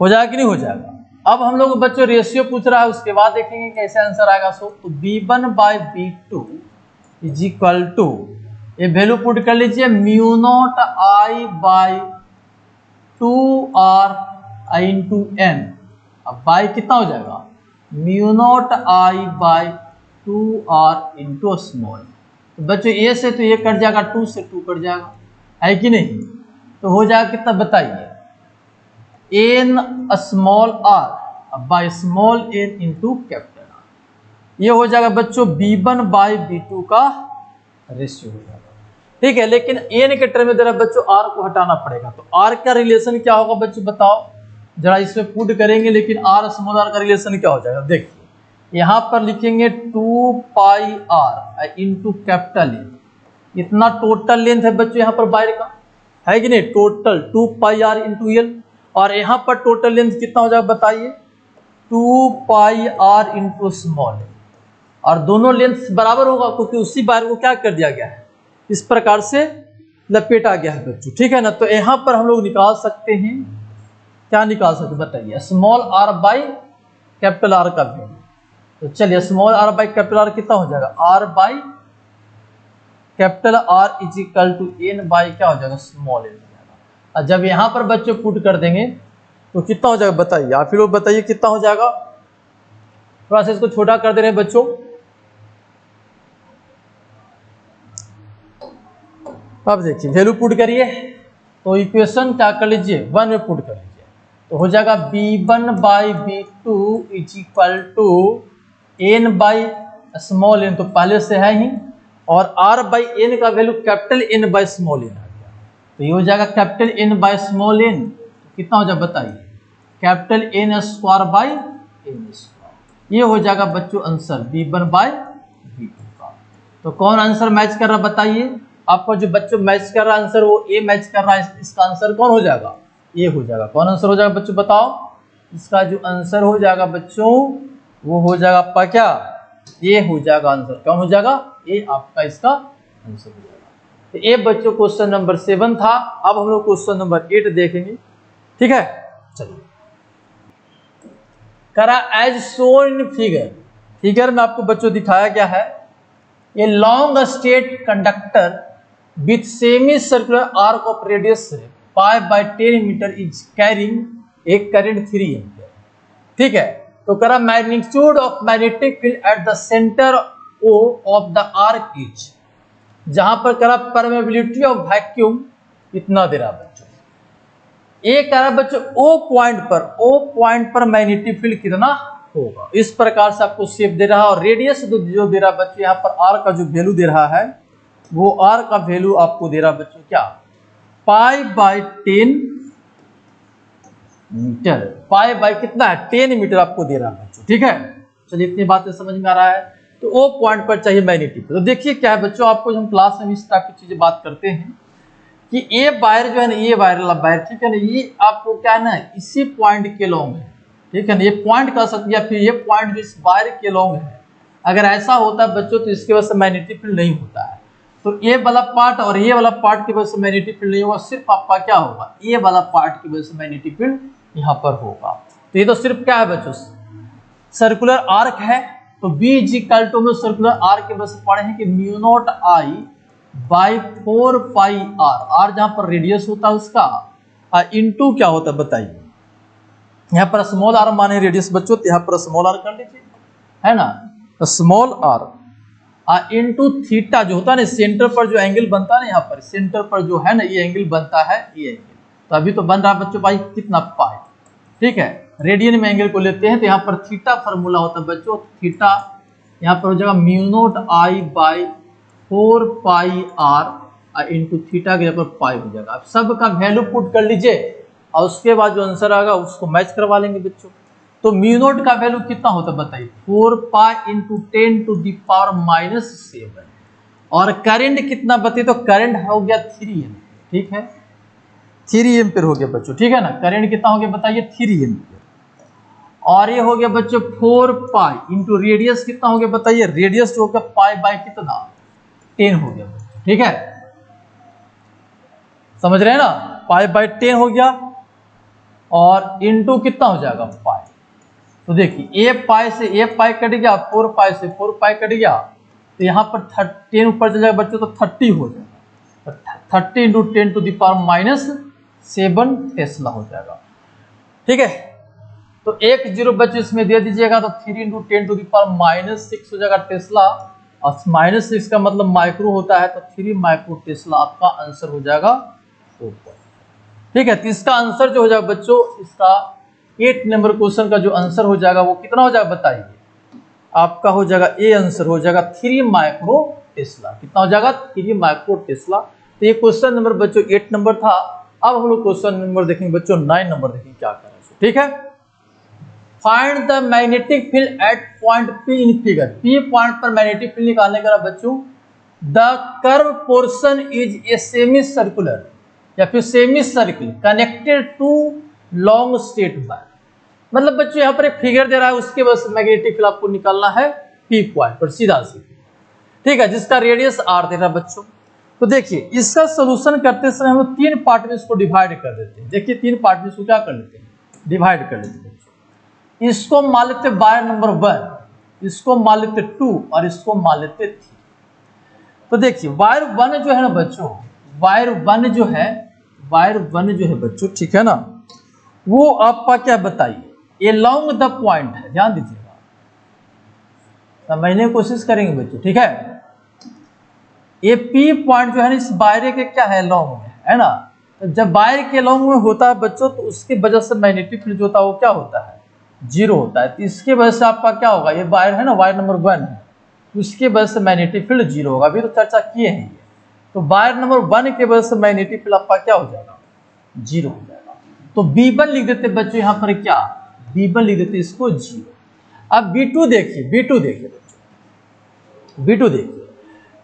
हो जाएगा कि नहीं हो जाएगा। अब हम लोग बच्चों रेशियो पूछ रहा है, उसके बाद देखेंगे कैसे आंसर आएगा। सो तो b1 by b2 is equal to, ये वैल्यू पुट कर लीजिए, mu naught I by 2R into n। अब बाय कितना हो जाएगा, mu naught I by 2R into small. तो बच्चों ए से तो ये कट जाएगा, 2 से 2 कट जाएगा, है कि नहीं। तो हो जाएगा कितना बताइए, n small r by small n into capital R। ये हो जाएगा बच्चों b1 बाय b2 का रेशियो हो जाएगा, ठीक है। लेकिन n के टर्म में जरा बच्चों r को हटाना पड़ेगा, तो r का रिलेशन क्या होगा बच्चों बताओ, जरा इसमें पुट करेंगे। लेकिन r स्मॉल r का रिलेशन क्या हो जाएगा, देखिए यहां पर लिखेंगे 2 पाई r इंटू कैपिटल N, इतना टोटल लेंथ है बच्चों यहाँ पर वायर का, है कि नहीं, टोटल 2 पाई r इंटू एल। और यहाँ पर टोटल लेंथ कितना हो जाएगा बताइए, 2 पाई r इंटू स्मॉल एल, और दोनों लेंथ बराबर होगा क्योंकि उसी वायर को क्या कर दिया गया है, इस प्रकार से लपेटा गया है बच्चों, ठीक है ना। तो यहाँ पर हम लोग निकाल सकते हैं, क्या निकाल सकते बताइए, small r by capital R का वैल्यू। तो चलिए small r by capital R कितना हो जाएगा, r by capital R is equal to n by क्या हो जाएगा, स्मॉल n। और जब यहां पर बच्चों पुट कर देंगे तो कितना हो जाएगा बताइए, आप लोग बताइए कितना हो जाएगा। थोड़ा सा इसको छोटा कर दे रहे हैं बच्चों, अब देखिए वैल्यू पुट करिए, तो इक्वेशन क्या कर लीजिए, 1 में पुट कर लीजिए, तो हो जाएगा b1 by b2 is equal to n by small n, तो पहले से है ही, और r बाई n का value capital N by small n आ गया, तो ये हो जाएगा capital N by small n, कितना हो जाएगा बताइए, capital N square by n square. ये हो जाएगा बच्चों आंसर b1 बाई b2 का। तो कौन आंसर मैच कर रहा बताइए, आपको जो बच्चों मैच कर रहा आंसर वो ए मैच कर रहा है, इसका आंसर कौन हो जाएगा, ये हो जाएगा। कौन आंसर हो जाएगा बच्चों बताओ, इसका जो आंसर हो जाएगा बच्चों वो हो जाएगा आपका क्या, ये हो जाएगा आंसर, कौन हो जाएगा, ये आपका इसका आंसर हो जाएगा। तो ये बच्चों क्वेश्चन नंबर 7 था। अब हम लोग क्वेश्चन नंबर 8 देखेंगे, ठीक है। चलिए करा as shown in figure, figure में आपको बच्चों दिखाया गया है, ये long straight conductor with semi circular arc of radius 5 by 10 metre is carrying a current 3 ampere, ठीक है। तो करा magnitude of magnetic field at the centre O of the arc is, जहां पर करा परमेबिलिटी ऑफ वैक्यूम इतना दे रहा बच्चों, ये कह रहा बच्चों ओ पॉइंट पर मैग्नेटिक फील्ड कितना होगा, इस प्रकार से आपको शेप दे रहा है। और रेडियस जो दे रहा बच्चों, यहाँ पर आर का जो वैल्यू दे रहा है वो आर का वैल्यू आपको दे रहा बच्चों क्या, pi by 10 metre, pi by कितना है 10 मीटर आपको दे रहा बच्चों, ठीक है। चलिए इतनी बातें समझ में आ रहा है। तो ओ पॉइंट पर चाहिए मैग्नेटिक, तो देखिए क्या है बच्चों, आपको हम क्लास में इस टाइप की चीजें बात करते हैं कि ये वायर जो है ना, ये वायर वाला वायर, ठीक है ना, ये आपको क्या है ना इसी पॉइंट के लॉन्ग है, ठीक है ना, ये पॉइंट कह सकते हैं, फिर ये पॉइंट जो इस वायर के लॉन्ग है। अगर ऐसा होता है बच्चों तो इसके वजह से मैग्नेटिक फील्ड नहीं होता है। तो ये वाला पार्ट और ये वाला पार्ट की वजह से मैग्नेटिक फील्ड नहीं होगा, सिर्फ आपका क्या होगा, ये वाला पार्ट की वजह से मैग्नेटिक फील्ड यहाँ पर होगा। तो ये तो सिर्फ क्या है बच्चों, सर्कुलर आर्क है, तो बी जी कल्टो में सर्कुलर आर्क के वजह से पढ़े हैं कि mu not I by 4 pi R, R जहां पर रेडियस होता है उसका, इनटू क्या होता है बताइए, यहाँ पर स्मॉल आर माने रेडियस बच्चों, तो यहाँ पर स्मॉल आर कर लीजिए, है ना, तो स्मॉल आर इनटू थीटा जो होता है ना, सेंटर पर जो एंगल बनता है ना, यहाँ पर सेंटर पर जो है ना ये एंगल बनता है, ये एंगल तो अभी तो बन रहा है बच्चों भाई कितना पाई, ठीक है। रेडियन में एंगल को लेते हैं तो यहाँ पर थीटा फॉर्मूला होता है बच्चों, थीटा यहाँ पर हो जाएगा mu not I by 4 pi R और इंटू थीटा के जगह पर पाई हो जाएगा। अब सब का वैल्यू पुट कर लीजिए और उसके बाद जो आंसर आएगा उसको मैच करवा लेंगे बच्चों। तो म्यू नॉट का वैल्यू कितना होता है बताइए, 4 pi into 10 to the power -7। और करंट कितना बताइए, तो करंट हो गया 3 एम्पियर, ठीक है 3 एम्पियर हो गया बच्चों, ठीक है ना। करंट कितना हो गया बताइए 3 एम्पियर। और ये हो गया बच्चों 4 पाई इंटू रेडियस कितना हो गया बताइए, रेडियस जो हो गया पाई बाय कितना 10 हो गया बच्चों, ठीक है समझ रहे हैं ना, पाई बाय 10 हो गया और इंटू कितना हो जाएगा पाई। तो देखिए ए पाई से ए पाई कट गया, 4 पाई से 4 पाई कट गया, तो यहाँ पर 10 ऊपर चल जाएगा बच्चों तो 30 हो जाएगा, 30 into 10 to the power -7 tesla हो जाएगा, ठीक है। तो एक जीरो बच्चों इसमें दे दीजिएगा तो 3 इंटू 10 टू दी पावर -6 हो जाएगा टेस्ला, और -6 का मतलब माइक्रो होता है, तो 3 माइक्रो टेस्ला आपका आंसर हो जाएगा 4, ठीक है। तो इसका आंसर जो हो जाएगा बच्चों, इसका 8 नंबर क्वेश्चन का जो आंसर हो जाएगा वो कितना हो जाएगा बताइए, आपका हो जाएगा ए आंसर हो जाएगा 3 माइक्रो टेस्ला। कितना हो जाएगा 3 माइक्रो टेस्ला। तो ये क्वेश्चन नंबर बच्चों 8 नंबर था। अब हम लोग क्वेश्चन नंबर देखेंगे बच्चों 9 नंबर देखेंगे क्या कर रहे हैं, ठीक है। Find the magnetic field at point P in figure. P point पर मैग्नेटिक फील्ड निकालने का बच्चों, the curve portion is a semi circular या फिर semi circle connected to long straight wire. मतलब बच्चों यहाँ पर एक फिगर दे रहा है, उसके बस मैग्नेटिक फील्ड आपको निकालना है पी पॉइंट पर सीधा सीधा, ठीक है, जिसका रेडियस आर दे रहा है बच्चों। तो देखिए इसका सोल्यूशन करते समय हम लोग 3 पार्ट में इसको डिवाइड कर देते हैं। देखिए 3 पार्ट में इसको क्या कर लेते हैं, डिवाइड कर लेते हैं। इसको मान लेते वायर नंबर 1, इसको मान लेते 2 और इसको मान लेते 3। तो देखिए वायर 1 जो है ना बच्चों, वायर 1 जो है बच्चों, ठीक है ना, वो आपका क्या बताइए एलोंग द पॉइंट है, ध्यान दीजिएगा, समझने की कोशिश करेंगे बच्चों, ठीक है। ये पी पॉइंट जो है ना इस वायर के क्या है लॉन्ग में, है ना। तो जब वायर के लॉन्ग में होता है बच्चों, तो उसकी वजह से मैग्नेटिक फील्ड जो होता है वो क्या होता है 0 होता है। तो इसके वजह से आपका क्या होगा, ये वायर है ना वायर नंबर 1 है, उसके वजह से मैग्नेटिक फील्ड 0 होगा, अभी तो चर्चा किए हैं ये। तो वायर नंबर 1 के वजह से मैग्नेटिक फील्ड आपका क्या हो जाएगा 0 हो जाएगा। तो B1 लिख देते बच्चों, यहाँ पर क्या B1 लिख देते इसको 0। अब B2 देखिए, B2 देखिए बच्चों, B2 देखिए।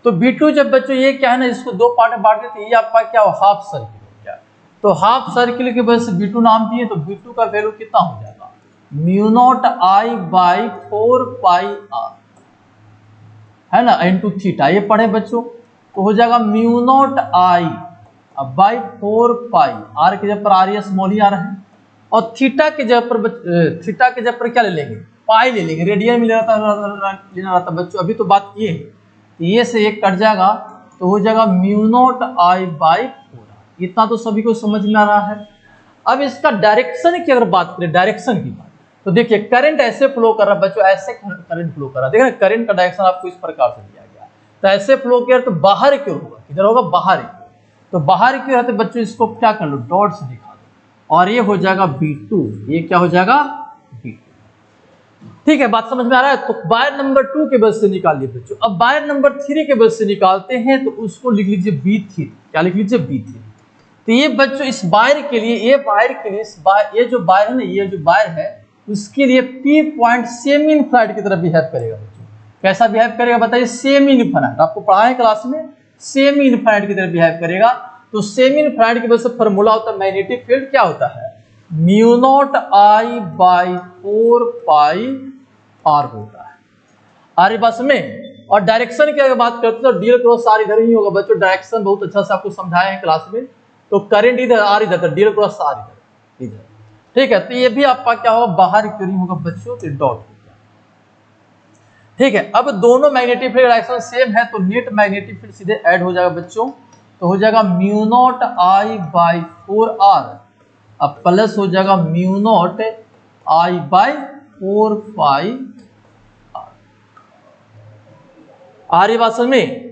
तो B2 जब बच्चों ये क्या है ना, इसको 2 पार्ट में बांट देते, ये आपका क्या हो हाफ सर्किल हो गया। तो हाफ सर्किल की वजह से B2 नाम दिए, तो B2 का वैल्यू कितना हो जाएगा mu not I by 4 pi R, है ना, इंटू थीटा, ये पढ़े बच्चों। तो हो जाएगा mu not I by 4 pi, R के जगह पर आर ये स्मॉल ही आ रहा है, और थीटा के जगह पर क्या ले लेंगे पाई ले लेंगे, रेडियन में लेना रहता बच्चों, अभी तो बात किए हैं। ये से एक कट जाएगा तो हो जाएगा म्यू नॉट आई बाई 4, इतना तो सभी को समझ में आ रहा है। अब इसका डायरेक्शन की अगर बात करें, डायरेक्शन की बात, तो देखिए करंट ऐसे फ्लो कर रहा है बच्चों, ऐसे करंट फ्लो कर रहा है, देखिए करंट का डायरेक्शन आपको इस प्रकार से दिया गया, तो ऐसे फ्लो किया तो बाहर की ओर होगा, किधर होगा बाहर की ओर। तो बाहर की ओर है तो बच्चों इसको क्या कर लो डॉट से दिखा दो, और ये हो जाएगा B2, ये क्या हो जाएगा B2, ठीक है बात समझ में आ रहा है। तो वायर नंबर 2 के वजह से निकाल लिए बच्चों। अब वायर नंबर 3 के वजह से निकालते हैं, तो उसको लिख लीजिए B3, क्या लिख लीजिए B3। तो ये बच्चों इस वायर के लिए, ये वायर के लिए ये जो वायर है ना, ये जो वायर है उसके लिए P पॉइंट सेमी इनफिनिट की तरह बिहेव करेगा बच्चों। कैसा बिहेव करेगा बताइए, सेमी इनफिनिट, आपको पढ़ा है क्लास में, सेमी इनफिनिट की तरह बिहेव करेगा। तो सेमी इनफिनिट की वजह से फॉर्मूला होता है मैग्नेटिक फील्ड क्या होता है mu not I by 4 pi R होता है, आर बस में। और डायरेक्शन की अगर बात करते हैं तो डीएल क्रॉस आर इधर ही होगा बच्चों, डायरेक्शन बहुत अच्छा से आपको समझाया है क्लास में। तो करंट इधर आर इधर, तो डीएल क्रॉस आर इधर, ठीक है। तो ये भी आपका क्या होगा बाहर क्यों नहीं होगा बच्चों, तो डॉट हो गया, ठीक है। अब दोनों मैग्नेटिक फील्ड डायरेक्शन सेम है, तो नेट मैग्नेटिक फील्ड सीधे ऐड हो जाएगा बच्चों। तो हो जाएगा mu not I by 4 R, अब प्लस हो जाएगा mu not I by 4 pi R, ये बात समझ में।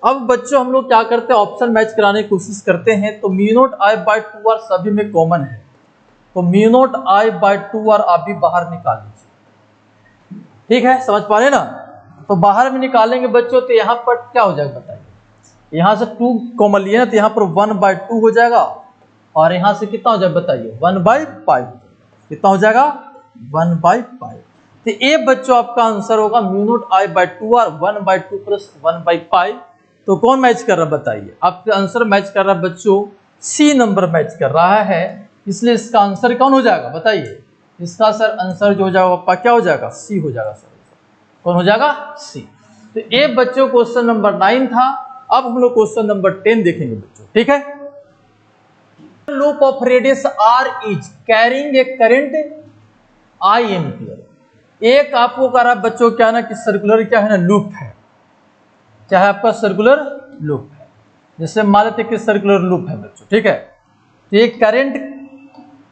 अब बच्चों हम लोग क्या करते हैं ऑप्शन मैच कराने की कोशिश करते हैं। तो mu not I by 2 R सभी में कॉमन है, तो mu not I by 2 R आप भी बाहर निकाल लीजिए, ठीक है समझ पा रहे ना। तो बाहर में निकालेंगे बच्चों, तो यहाँ पर क्या हो जाएगा बताइए, यहाँ से 2 कॉमन लिए ना, तो यहाँ पर 1/2 हो जाएगा, और यहाँ से कितना हो जाएगा बताइए 1/5। कितना हो जाएगा 1/5। तो ये बच्चों आपका आंसर होगा μ0I/2 और 1/2 प्लस 1/5। तो कौन मैच कर रहा है बताइए? आपका आंसर मैच कर रहा है बच्चों, सी नंबर मैच कर रहा है, इसलिए इसका आंसर कौन हो जाएगा बताइए? इसका सर आंसर जो हो जाएगा आपका क्या हो जाएगा? सी हो जाएगा सर। कौन हो जाएगा? सी। तो ये बच्चों क्वेश्चन नंबर 9 था। अब हम लोग क्वेश्चन नंबर 10 देखेंगे बच्चों, ठीक है। Loop of radius r is carrying a current I ampere. एक आपको कह रहा है बच्चों क्या ना कि सर्कुलर क्या है ना लूप है, क्या है आपका सर्कुलर लूप है। जैसे मान लेते कि सर्कुलर लूप है बच्चों, ठीक है। तो ये करंट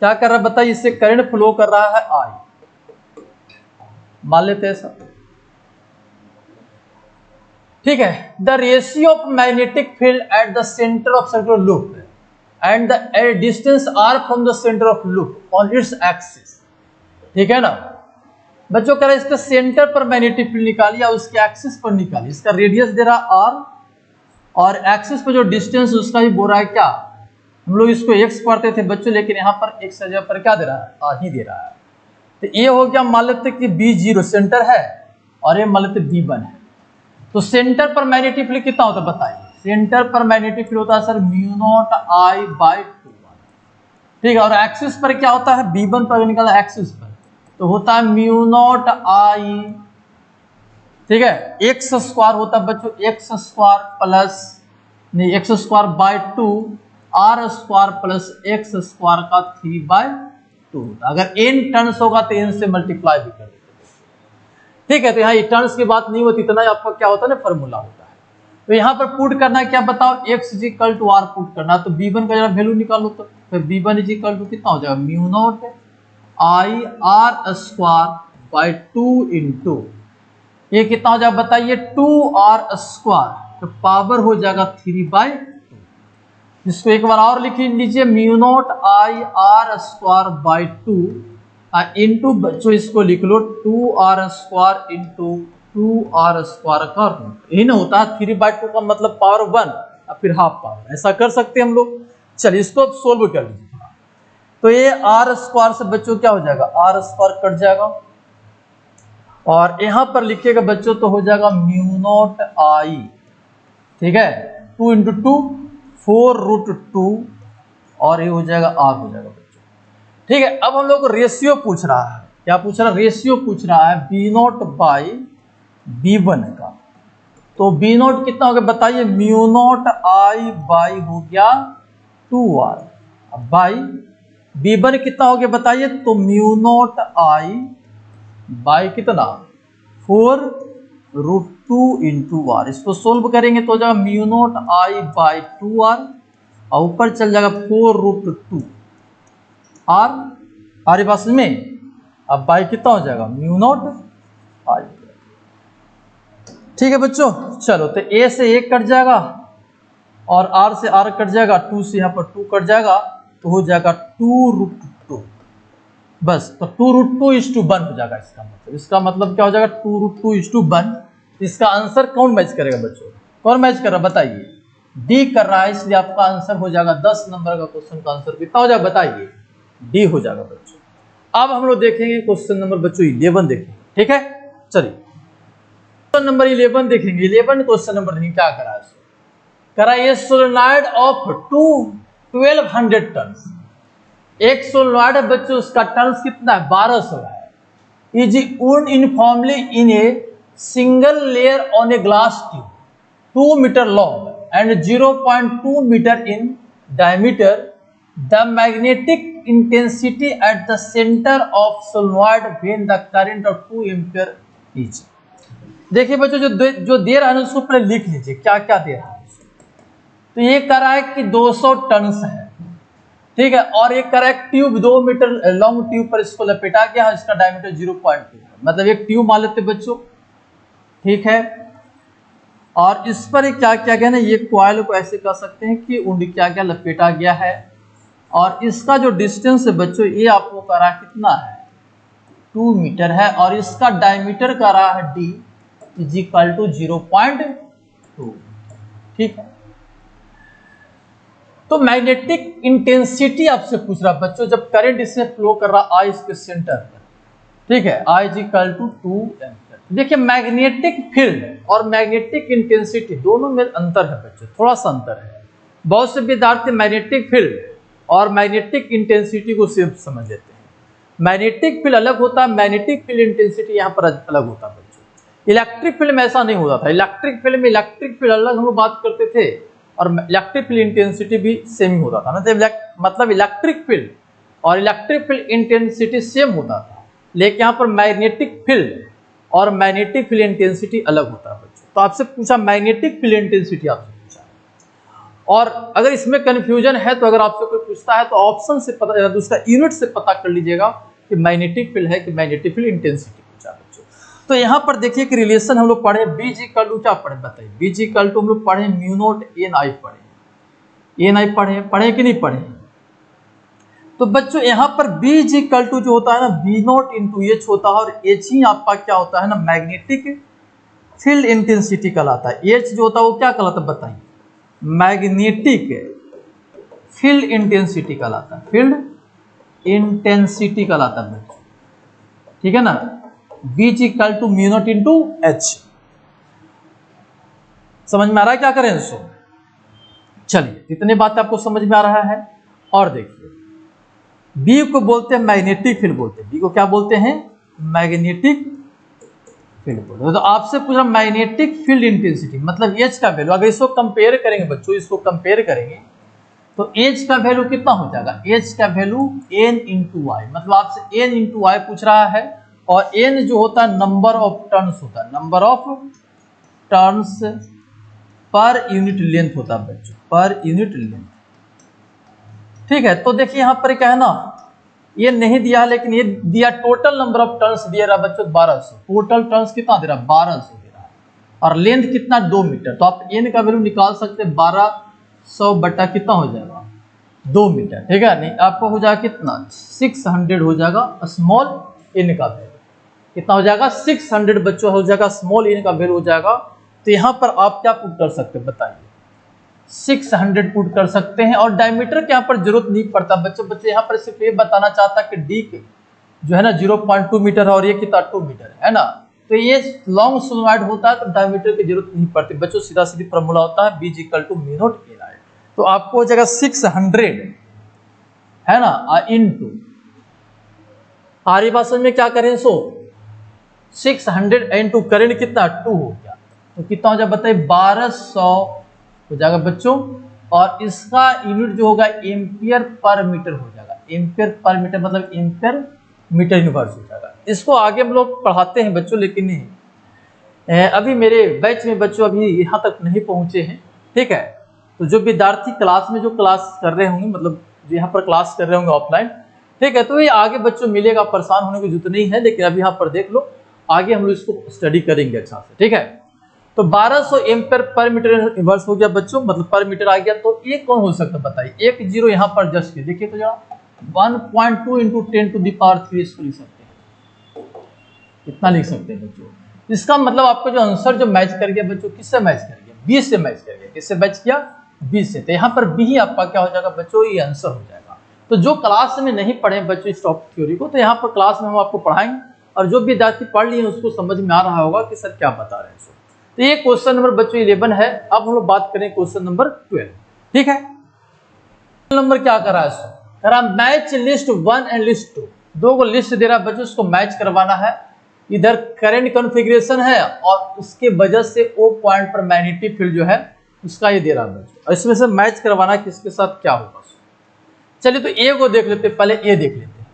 क्या कर रहा है बताइए? इससे करंट फ्लो कर रहा है I, मान लेते हैं सब, ठीक है। The ratio of magnetic field at the centre of circular loop and the distance r from the centre of loop on its axis, ठीक है ना बच्चों। कह रहे इसके सेंटर पर मैग्नेटिक फील्ड निकालिए और उसके एक्सिस पर निकालिए। इसका रेडियस दे रहा r और एक्सिस पर जो डिस्टेंस उसका भी बोल रहा है क्या? हम लोग इसको x पढ़ते थे बच्चों, लेकिन यहाँ पर x जगह पर क्या दे रहा है? r ही दे रहा है। तो ये हो गया, मान लेते कि B0 सेंटर है और ये मान लेते B1 है। तो सेंटर पर मैग्नेटिक फील्ड कितना होता है बताइए? सेंटर पर मैग्नेटिक फील्ड होता है सर μ0I/2, ठीक है। और एक्सिस पर क्या होता है? B1 पर निकाला एक्सिस पर, तो होता है μ0I, ठीक है। एक्स स्क्वायर होता है बच्चों, एक्स स्क्वायर प्लस नहीं x square by 2 r square plus x square का 3/2। अगर n टर्न्स होगा तो n से मल्टीप्लाई भी कर देते, ठीक है। तो यहाँ टर्न्स की बात नहीं होती, इतना आपका क्या होता है ना फॉर्मूला होता है। तो यहाँ पर पुट करना है क्या बताओ? x = r पुट करना, तो b1 का जरा वैल्यू निकालो, तो फिर b1 = कितना हो जाएगा? μ0I/r² इंटू ये कितना हो जाएगा बताइए? 2r², तो पावर हो जाएगा 3/2। इसको एक बार और लिख लीजिए, μ0I/r² इंटू बच्चों इसको लिख लो 2r² इंटू 2r² का रूट। यही ना होता है 3/2 का मतलब पावर 1 और फिर हाफ पावर, ऐसा कर सकते हैं हम लोग। चलिए इसको अब सोल्व कर लीजिए। तो ये r² से बच्चों क्या हो जाएगा? r² कट जाएगा और यहां पर लिखिएगा बच्चों तो हो जाएगा μ0I, ठीक है। 2 इंटू 2 4√2 और ये हो जाएगा r हो जाएगा बच्चों, ठीक है। अब हम लोग को रेशियो पूछ रहा है, क्या पूछ रहा है? रेशियो पूछ रहा है B0/B1 का। तो B0 कितना हो गया बताइए? μ0I हो गया 2r, अब बाई B1 कितना हो गया बताइए? तो μ0I कितना 4√2 इंटू r। इसको सोल्व करेंगे तो हो जाएगा μ0I/2r और ऊपर चल जाएगा 4√2 r, हमारे पास में। अब बाई कितना हो जाएगा? μ0I, ठीक है बच्चों। चलो तो a से 1 कट जाएगा और r से r कट जाएगा, 2 से यहाँ पर 2 कट जाएगा, तो हो जाएगा 2√2 बस। तो 2√2:1 हो जाएगा इसका मतलब क्या हो जाएगा? 2√2:1। इसका आंसर कौन मैच करेगा बच्चों? कौन मैच कर रहा है बताइए? डी कर रहा है, इसलिए आपका आंसर हो जाएगा 10 नंबर का क्वेश्चन का आंसर कितना हो जाएगा बताइए? डी हो जाएगा बच्चों। अब हम लोग देखेंगे क्वेश्चन नंबर बच्चों 11 देखेंगे, ठीक है। चलिए क्वेश्चन नंबर 11 देखेंगे। 11 क्वेश्चन नंबर नहीं क्या करा है? करा ये सोलेनॉइड ऑफ 1200 टन। एक सोलेनॉइड है बच्चों, उसका टर्न्स कितना है? 1200 है। Is wound uniformly in a single layer on a glass tube 2 metre long and 0.2 metre in diameter. The magnetic intensity at the centre of solenoid when the current of 2 ampere is. देखिए बच्चों जो दे रहा है ना उसको पहले लिख लीजिए क्या क्या दे रहा है। तो ये कह रहा है कि 200 टन्स है, ठीक है। और एक कह रहा है ट्यूब 2 मीटर लॉन्ग ट्यूब पर इसको लपेटा गया है, इसका डायमीटर 0.2 है, मतलब एक ट्यूब मान लेते बच्चों, ठीक है। और इस पर क्या क्या गया ना, ये कॉइल को ऐसे कह सकते हैं कि उंड क्या क्या लपेटा गया है। और इसका जो डिस्टेंस है बच्चों ये आपको कह रहा है कितना है? 2 मीटर है। और इसका डायमीटर कह रहा है D = 0.2, ठीक है। तो मैग्नेटिक इंटेंसिटी आपसे पूछ रहा बच्चों, जब करंट इसमें फ्लो कर रहा आई इसके सेंटर पर, ठीक है, I = 2 एम्पीयर। देखिए मैग्नेटिक फील्ड और मैग्नेटिक इंटेंसिटी दोनों में अंतर है बच्चों, थोड़ा सा अंतर है। बहुत से विद्यार्थी मैग्नेटिक फील्ड और मैग्नेटिक इंटेंसिटी को सिर्फ समझ लेते हैं। मैग्नेटिक फील्ड अलग होता है, मैग्नेटिक फील्ड इंटेंसिटी यहाँ पर अलग होता है बच्चों। इलेक्ट्रिक फील्ड में ऐसा नहीं होता था। इलेक्ट्रिक फील्ड में इलेक्ट्रिक फील्ड अलग हम लोग बात करते थे और इलेक्ट्रिक फील्ड इंटेंसिटी भी सेम ही होता था ना, मतलब इलेक्ट्रिक फील्ड और इलेक्ट्रिक फील्ड इंटेंसिटी सेम होता था, लेकिन यहाँ पर मैग्नेटिक फील्ड और मैग्नेटिक फील्ड इंटेंसिटी अलग होता है बच्चों। तो आपसे पूछा मैग्नेटिक फील्ड इंटेंसिटी आपसे पूछा, और अगर इसमें कंफ्यूजन है तो अगर आपसे कोई पूछता है तो ऑप्शन से पता, उसका यूनिट से पता कर लीजिएगा कि मैग्नेटिक फील्ड है कि मैग्नेटिक फील्ड इंटेंसिटी पूछा बच्चों। तो यहाँ पर देखिए कि रिलेशन हम लोग पढ़े, B = क्या पढ़े बताइए, B = हम लोग पढ़े μ0 Ni पढ़े, Ni पढ़े कि नहीं पढ़े। तो बच्चों यहाँ पर B = जो होता है ना V0 × H होता है, और H ही आपका क्या होता है ना मैग्नेटिक फील्ड इंटेंसिटी कहलाता है। H जो होता है वो क्या कहलाता है बताइए, मैग्नेटिक फील्ड इंटेंसिटी कहलाता है, फील्ड इंटेंसिटी कहलाता है बच्चों, ठीक है ना। B = μ0 × H, समझ में आ रहा है क्या करें इसको। चलिए इतने बात आपको समझ में आ रहा है। और देखिए B को बोलते हैं मैग्नेटिक फील्ड बोलते हैं, B को क्या बोलते हैं मैग्नेटिक फील्ड बोलते हैं। तो आपसे पूछा मैग्नेटिक फील्ड इंटेंसिटी मतलब H का वैल्यू, अगर इसको कंपेयर करेंगे बच्चों, इसको कंपेयर करेंगे तो H का वैल्यू कितना हो जाएगा, H का वैल्यू N × I, मतलब आपसे N × I पूछ रहा है, और N जो होता है नंबर ऑफ टर्न्स होता है, number of turns per unit length होता है बच्चों, पर यूनिट लेंथ, ठीक है। तो देखिए यहाँ पर क्या है ना, ये नहीं दिया लेकिन ये दिया टोटल नंबर ऑफ टर्न्स दिया रहा बच्चों 1200, टोटल टर्न्स कितना दे रहा है 1200 दे रहा है, और लेंथ कितना 2 मीटर। तो आप N का वैल्यू निकाल सकते हैं 1200 बटा कितना हो जाएगा 2 मीटर, ठीक है। नहीं आपको हो जाएगा कितना 600 हो जाएगा स्मॉल n का वैल्यू, कितना हो जाएगा 600 बच्चों हो जाएगा स्मॉल n का वैल्यू हो जाएगा। तो यहाँ पर आप क्या पुट कर सकते हैं बताइए, 600 पुट कर सकते हैं, और डायमीटर के यहाँ पर जरूरत नहीं पड़ता बच्चों यहाँ पर सिर्फ ये बताना चाहता कि डी जो है ना 0.2 मीटर है और ये कितना 2 मीटर है ना। तो ये लॉन्ग सोलेनॉइड होता है तो डायमीटर की जरूरत नहीं पड़ती बच्चों, सीधा सीधी फॉर्मूला होता है B = μ0 Ni। तो आपको हो जाएगा 600 है ना इनटू, आ रही बात समझ में क्या करें, सो 600 इनटू करंट कितना 2 हो गया, तो कितना हो जाएगा बताइए 1200 हो जाएगा बच्चों, और इसका यूनिट जो होगा एम्पियर पर मीटर हो जाएगा, एम्पियर पर मीटर मतलब एम्पियर मीटर इनवर्स हो जाएगा। इसको आगे हम लोग पढ़ाते हैं बच्चों, लेकिन नहीं अभी मेरे बैच में बच्चों अभी यहाँ तक नहीं पहुँचे हैं, ठीक है। तो जो विद्यार्थी क्लास में जो क्लास कर रहे होंगे, मतलब जो यहाँ पर क्लास कर रहे होंगे ऑफलाइन, ठीक है, तो ये आगे बच्चों मिलेगा, परेशान होने की जरूरत नहीं है। लेकिन अभी यहाँ पर देख लो, आगे हम लोग इसको स्टडी करेंगे अच्छा से, ठीक है। तो 1200 एम्पियर पर मीटर इनवर्स हो गया बच्चों, मतलब पर मीटर आ गया। तो ये कौन हो सकता है बताइए, एक जीरो यहाँ पर जस्ट के देखिए तो जरा 1.2 × 10⁻³ इसको लिख सकते हैं, कितना लिख सकते हैं बच्चों। इसका मतलब आपको जो आंसर जो मैच कर गया बच्चों, किससे मैच कर गया 20 से मैच कर गया, किससे मैच किया 20 से। तो यहाँ पर बी ही आपका क्या हो जाएगा बच्चों, ये आंसर हो जाएगा। तो जो क्लास में नहीं पढ़े बच्चों इस टॉपिक थ्योरी को, तो यहाँ पर क्लास में हम आपको पढ़ाएंगे, और जो विद्यार्थी पढ़ लिए उसको समझ में आ रहा होगा कि सर क्या बता रहे हैं। तो ये क्वेश्चन नंबर बच्चों 11 है। अब हम लोग बात करें क्वेश्चन नंबर 12, ठीक है। नंबर क्या कर रहा है इसको, कह रहा मैच लिस्ट 1 एंड लिस्ट 2, दो को लिस्ट दे रहा है बच्चों, उसको मैच करवाना है। इधर करंट कॉन्फ़िगरेशन है और उसके वजह से ओ पॉइंट पर मैग्नेटिक फील्ड जो है उसका ये दे रहा है बच्चों, इसमें से मैच करवाना किसके साथ क्या होगा। चलिए तो ए को देख लेते हैं, पहले ए देख लेते हैं।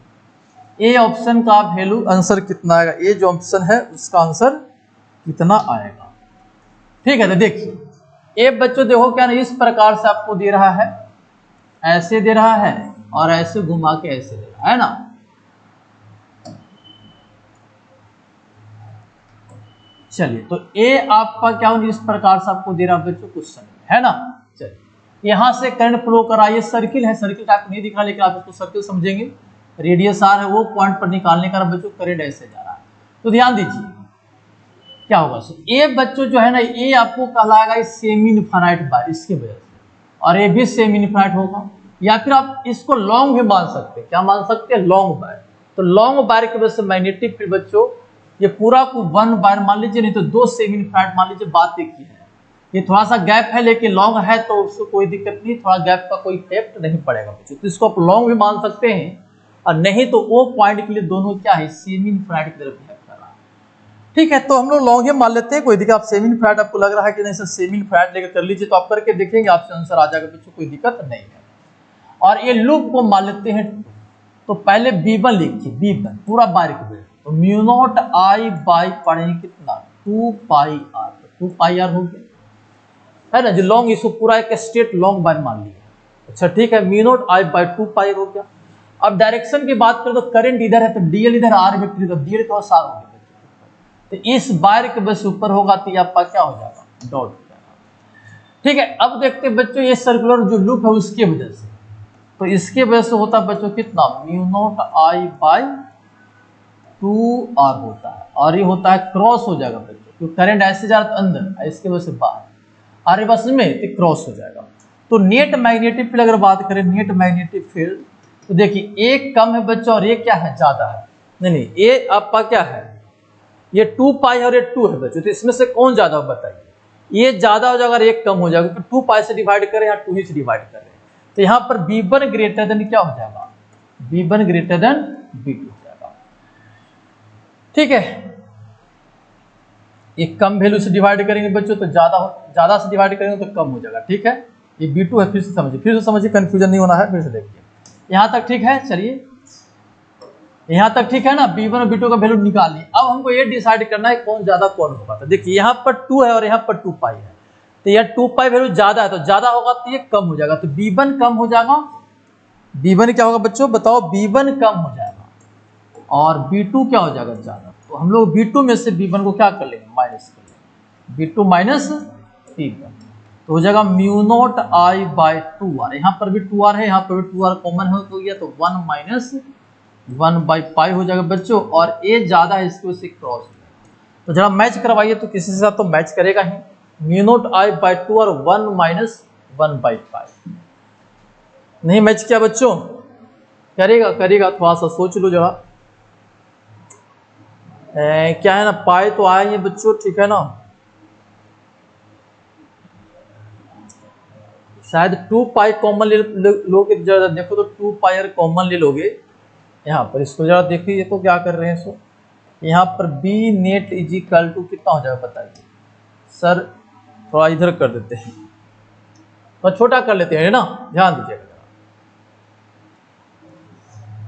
ए ऑप्शन का वैल्यू आंसर कितना आएगा, ए जो ऑप्शन है उसका आंसर कितना आएगा, ठीक है। तो देखिए ए बच्चों देखो क्या ना, इस प्रकार से आपको दे रहा है, ऐसे दे रहा है और ऐसे घुमा के ऐसे दे रहा है ना। चलिए तो ए आपका क्या हो, इस प्रकार से आपको दे रहा है बच्चों क्वेश्चन है ना। चलिए यहां से करंट फ्लो कर रहा है, ये सर्किल है, सर्किल का आपको नहीं दिख रहा लेकिन आप इसको सर्किल समझेंगे। रेडियस आर है, वो पॉइंट पर निकालने का बच्चों करंट ऐसे जा रहा है। तो ध्यान दीजिए क्या होगा, ए बच्चों जो है ना, ये आपको कहलाएगा सेमी इनफाइनाइट बार, इसकी वजह से और ये भी सेम इनफिनाइट होगा। या फिर आप इसको लॉन्ग भी मान सकते हैं, क्या मान सकते हैं, लॉन्ग वायर। तो लॉन्ग वायर की वजह से मैग्नेटिक फील्ड बच्चों ये पूरा को 1 वायर मान लीजिए, नहीं तो 2 सेम इनफिनाइट मान लीजिए, बात एक ही है। ये थोड़ा सा गैप है लेकिन लॉन्ग है तो उसको कोई दिक्कत नहीं, थोड़ा गैप का कोई इफेक्ट नहीं पड़ेगा बच्चों। तो इसको आप लॉन्ग भी मान सकते हैं, और नहीं तो वो पॉइंट के लिए दोनों क्या है, सेमी इनफिनाइट की तरफ बिहेव कर रहा है। ठीक है, तो हम लोग लॉन्ग ही मान लेते हैं, कोई दिक्कत। आप सेमी इनफिनाइट आपको लग रहा है कि नहीं सर सेमी इनफिनाइट लेकर कर लीजिए, तो आप करके देखेंगे आपसे आंसर आ जाएगा बच्चों, कोई दिक्कत नहीं है। और ये लूप को मान लेते हैं, तो पहले B1 लिखिए, B1 पूरा बारीक बेल्ट, तो म्यू नॉट आई बाई पढ़ेंगे कितना, 2 पाई आर, 2 पाई आर हो गया है ना जी। लॉन्ग इसको पूरा एक स्ट्रेट लॉन्ग बार मान लिया। अच्छा ठीक है, म्यू नॉट आई बाई 2 पाई हो गया। अब डायरेक्शन की बात करें तो करंट इधर है तो डीएल इधर, आर वेक्टर, तो डीएल क्रॉस आर हो गया। तो इस बार के बस ऊपर होगा तो ये आपका क्या हो जाएगा, डॉट हो जाएगा। ठीक है, अब देखते हैं बच्चों ये सर्कुलर जो लूप है उसकी वजह से, तो इसके वजह से होता है बच्चों कितना, mu not I by 2 R होता है, और ये होता है क्रॉस हो जाएगा बच्चों, क्योंकि करंट ऐसे जा रहा है अंदर, इसके वजह से बाहर, आर बस में तो क्रॉस हो जाएगा। तो नेट मैग्नेटिक फील्ड अगर बात करें, नेट मैग्नेटिक फील्ड, तो देखिए एक कम है बच्चों और ये क्या है, ज्यादा है। नहीं ये आपका क्या है, ये 2 पाई और ये 2 है बच्चों, तो इसमें से कौन ज्यादा हो बताइए, ये ज्यादा हो जाएगा और एक कम हो जाएगा, क्योंकि 2 पाई से डिवाइड करें या 2 ही से डिवाइड करें। तो यहाँ पर B1 ग्रेटर देन क्या हो जाएगा, B1 ग्रेटर देन B2 हो जाएगा। ठीक है, ये कम वैल्यू से डिवाइड करेंगे बच्चों तो ज्यादा से डिवाइड करेंगे तो कम हो जाएगा। ठीक है, ये B2 है, फिर से समझिए, कंफ्यूजन नहीं होना है। फिर से देखिए यहाँ तक ठीक है, चलिए यहाँ तक ठीक है ना, B1 और B2 का वैल्यू निकाल लिए। अब हमको ये डिसाइड करना है कौन ज्यादा कौन होगा। तो देखिए यहाँ पर 2 है और यहाँ पर 2 पाई है, तो यह 2 पाई वैल्यू ज्यादा है, तो ज्यादा होगा तो ये कम हो जाएगा, तो B1 कम हो जाएगा। B1 क्या होगा बच्चों बताओ, B1 कम हो जाएगा और B2 क्या हो जाएगा, ज्यादा। तो हम लोग B2 में से B1 को क्या कर लेंगे, माइनस कर लेंगे, B2 माइनस B1, तो हो जाएगा mu not I by 2 R. यहाँ पर भी 2 आर है, यहाँ पर भी 2 आर कॉमन हो गया, तो 1 माइनस 1 बाई पाई हो जाएगा बच्चों, और ए ज्यादा है इसकी वजह से क्रॉस हो जाएगा। तो जरा मैच करवाइए, तो किसी के साथ तो मैच करेगा ही, म्यू नॉट आई बाई 2 और 1 माइनस 1 बाई पाई। नहीं मैच किया बच्चों, करेगा थोड़ा सा सोच लो जरा। क्या है ना, पाई तो आएंगे बच्चों, ठीक है ना, शायद 2 पाई कॉमन ले लोगे, जरा देखो तो 2 पाई और कॉमन ले लोगे यहाँ पर। इसको जरा देखिए, तो क्या कर रहे हैं इसको, यहाँ पर B net is equal to कितना हो जाएगा बताइए सर, थोड़ा इधर कर देते हैं, तो छोटा कर लेते हैं ना, ध्यान दीजिएगा।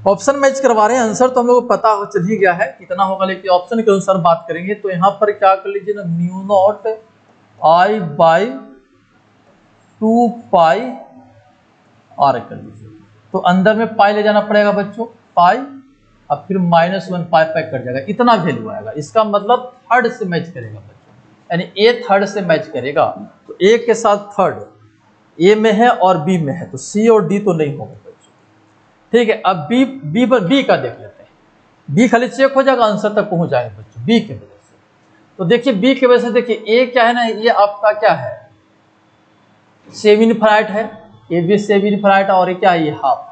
ऑप्शन मैच करवा रहे हैं, आंसर तो हम लोग को पता हो चल ही गया है कितना होगा, लेकिन ऑप्शन के अनुसार बात करेंगे। तो यहाँ पर क्या कर लीजिए ना, mu not I by 2 pi R कर लीजिए, तो अंदर में पाई ले जाना पड़ेगा बच्चों, पाई, अब फिर माइनस 1 पाई कर जाएगा, इतना वैल्यू आएगा। इसका मतलब थर्ड से मैच करेगा बच्चों, यानी ए थर्ड से मैच करेगा, तो ए के साथ थर्ड ए में है और बी में है, तो सी और डी तो नहीं होगा बच्चों। ठीक है, अब बी का देख लेते हैं, बी खाली चेक हो जाएगा, आंसर तक पहुंच जाएंगे बच्चों बी के वजह से। तो देखिए बी की वजह से, देखिए ए क्या है ना, ये आपका क्या है, सेमी इनफिनाइट है, ये भी सेमी इनफिनाइट है, और ये क्या है, ये हाफ।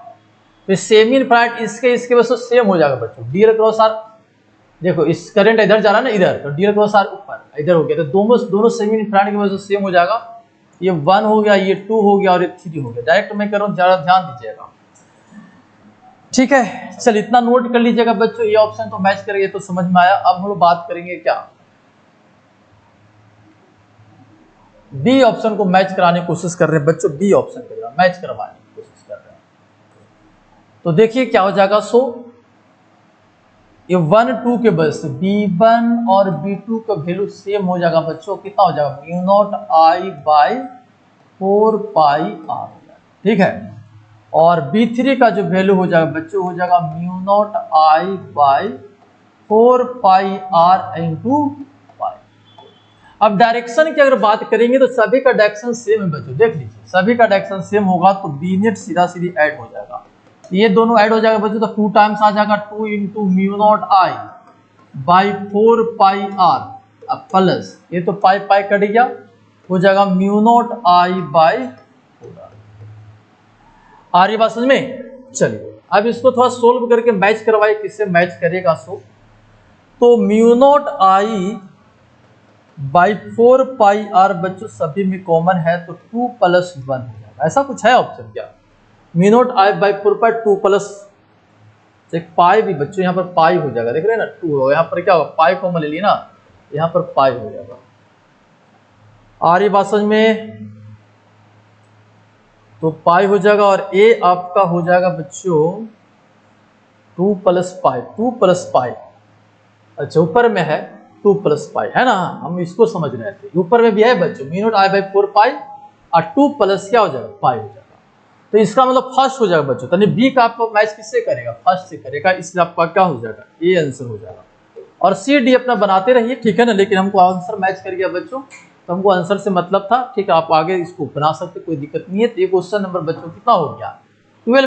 तो सेमी इनफिनाइट इसके वजह से सेम हो जाएगा बच्चों, डी क्रॉस आर, देखो इस करंट इधर जा रहा है ना इधर, तो डी क्रॉस आर ऊपर इधर हो गया, तो दोनों सेमी इनफिनाइट की वजह से सेम हो जाएगा। ये 1 हो गया, ये 2 हो गया और ये 3 हो गया। डायरेक्ट मैं कर रहा हूँ, ज्यादा ध्यान दीजिएगा। ठीक है, चल इतना नोट कर लीजिएगा बच्चों, ये ऑप्शन तो मैच करेंगे, तो समझ में आया। अब हम लोग बात करेंगे क्या, बी ऑप्शन को मैच कराने की कोशिश कर रहे हैं बच्चों, बी ऑप्शन करेगा मैच करवाने की कोशिश कर रहे हैं। तो देखिए क्या हो जाएगा, सो ये 1 2 के वजह से B1 और B2 का वैल्यू सेम हो जाएगा बच्चों, कितना हो जाएगा, mu not I by 4 pi R हो जाएगा। ठीक है, और B3 का जो वैल्यू हो जाएगा बच्चों, हो जाएगा mu not I by 4 pi R into pi. अब डायरेक्शन की अगर बात करेंगे तो सभी का डायरेक्शन सेम है बच्चों, देख लीजिए सभी का डायरेक्शन सेम होगा, तो बी नेट सीधा सीधी ऐड हो जाएगा, ये दोनों ऐड हो जाएगा बच्चों, तो 2 टाइम्स आ जाएगा, 2 into mu not I by 4 pi R, अब प्लस ये तो पाई कट गया, हो जाएगा mu not I by polar. आ रही बात समझ में? चलिए अब इसको थोड़ा सोल्व करके मैच करवाइए, किससे मैच करेगा सो। तो mu not I by 4 pi R बच्चों सभी में कॉमन है, तो 2 + 1 हो जाएगा। ऐसा कुछ है ऑप्शन क्या? Mu naught I by 4 pi 2 plus एक पाई भी बच्चों, यहाँ पर पाई हो जाएगा, देख रहे हैं ना 2, यहाँ पर क्या होगा पाई कॉमन ले लिए ना, यहाँ पर पाई हो जाएगा। आ रही बात समझ में? तो पाई हो जाएगा और ए आपका हो जाएगा बच्चों 2 + पाई, 2 + पाई। अच्छा ऊपर में है 2 + पाई है ना, हम इसको समझ रहे थे, ऊपर में भी है बच्चों म्यू नॉट आई बाई 4 पाई और 2 प्लस क्या हो जाएगा पाई हो जाएगा। तो इसका मतलब फर्स्ट हो जाएगा बच्चों, तो बी का आपको मैच किससे करेगा? फर्स्ट से करेगा, इसलिए आपका क्या हो जाएगा? ए आंसर हो जाएगा। और सी डी अपना बनाते रहिए, ठीक है ना, लेकिन हमको आंसर मैच कर गया बच्चों, तो हमको आंसर से मतलब था, ठीक है। आप आगे इसको बना सकते, कोई दिक्कत नहीं है। तो ये क्वेश्चन नंबर बच्चों कितना हो गया? 12।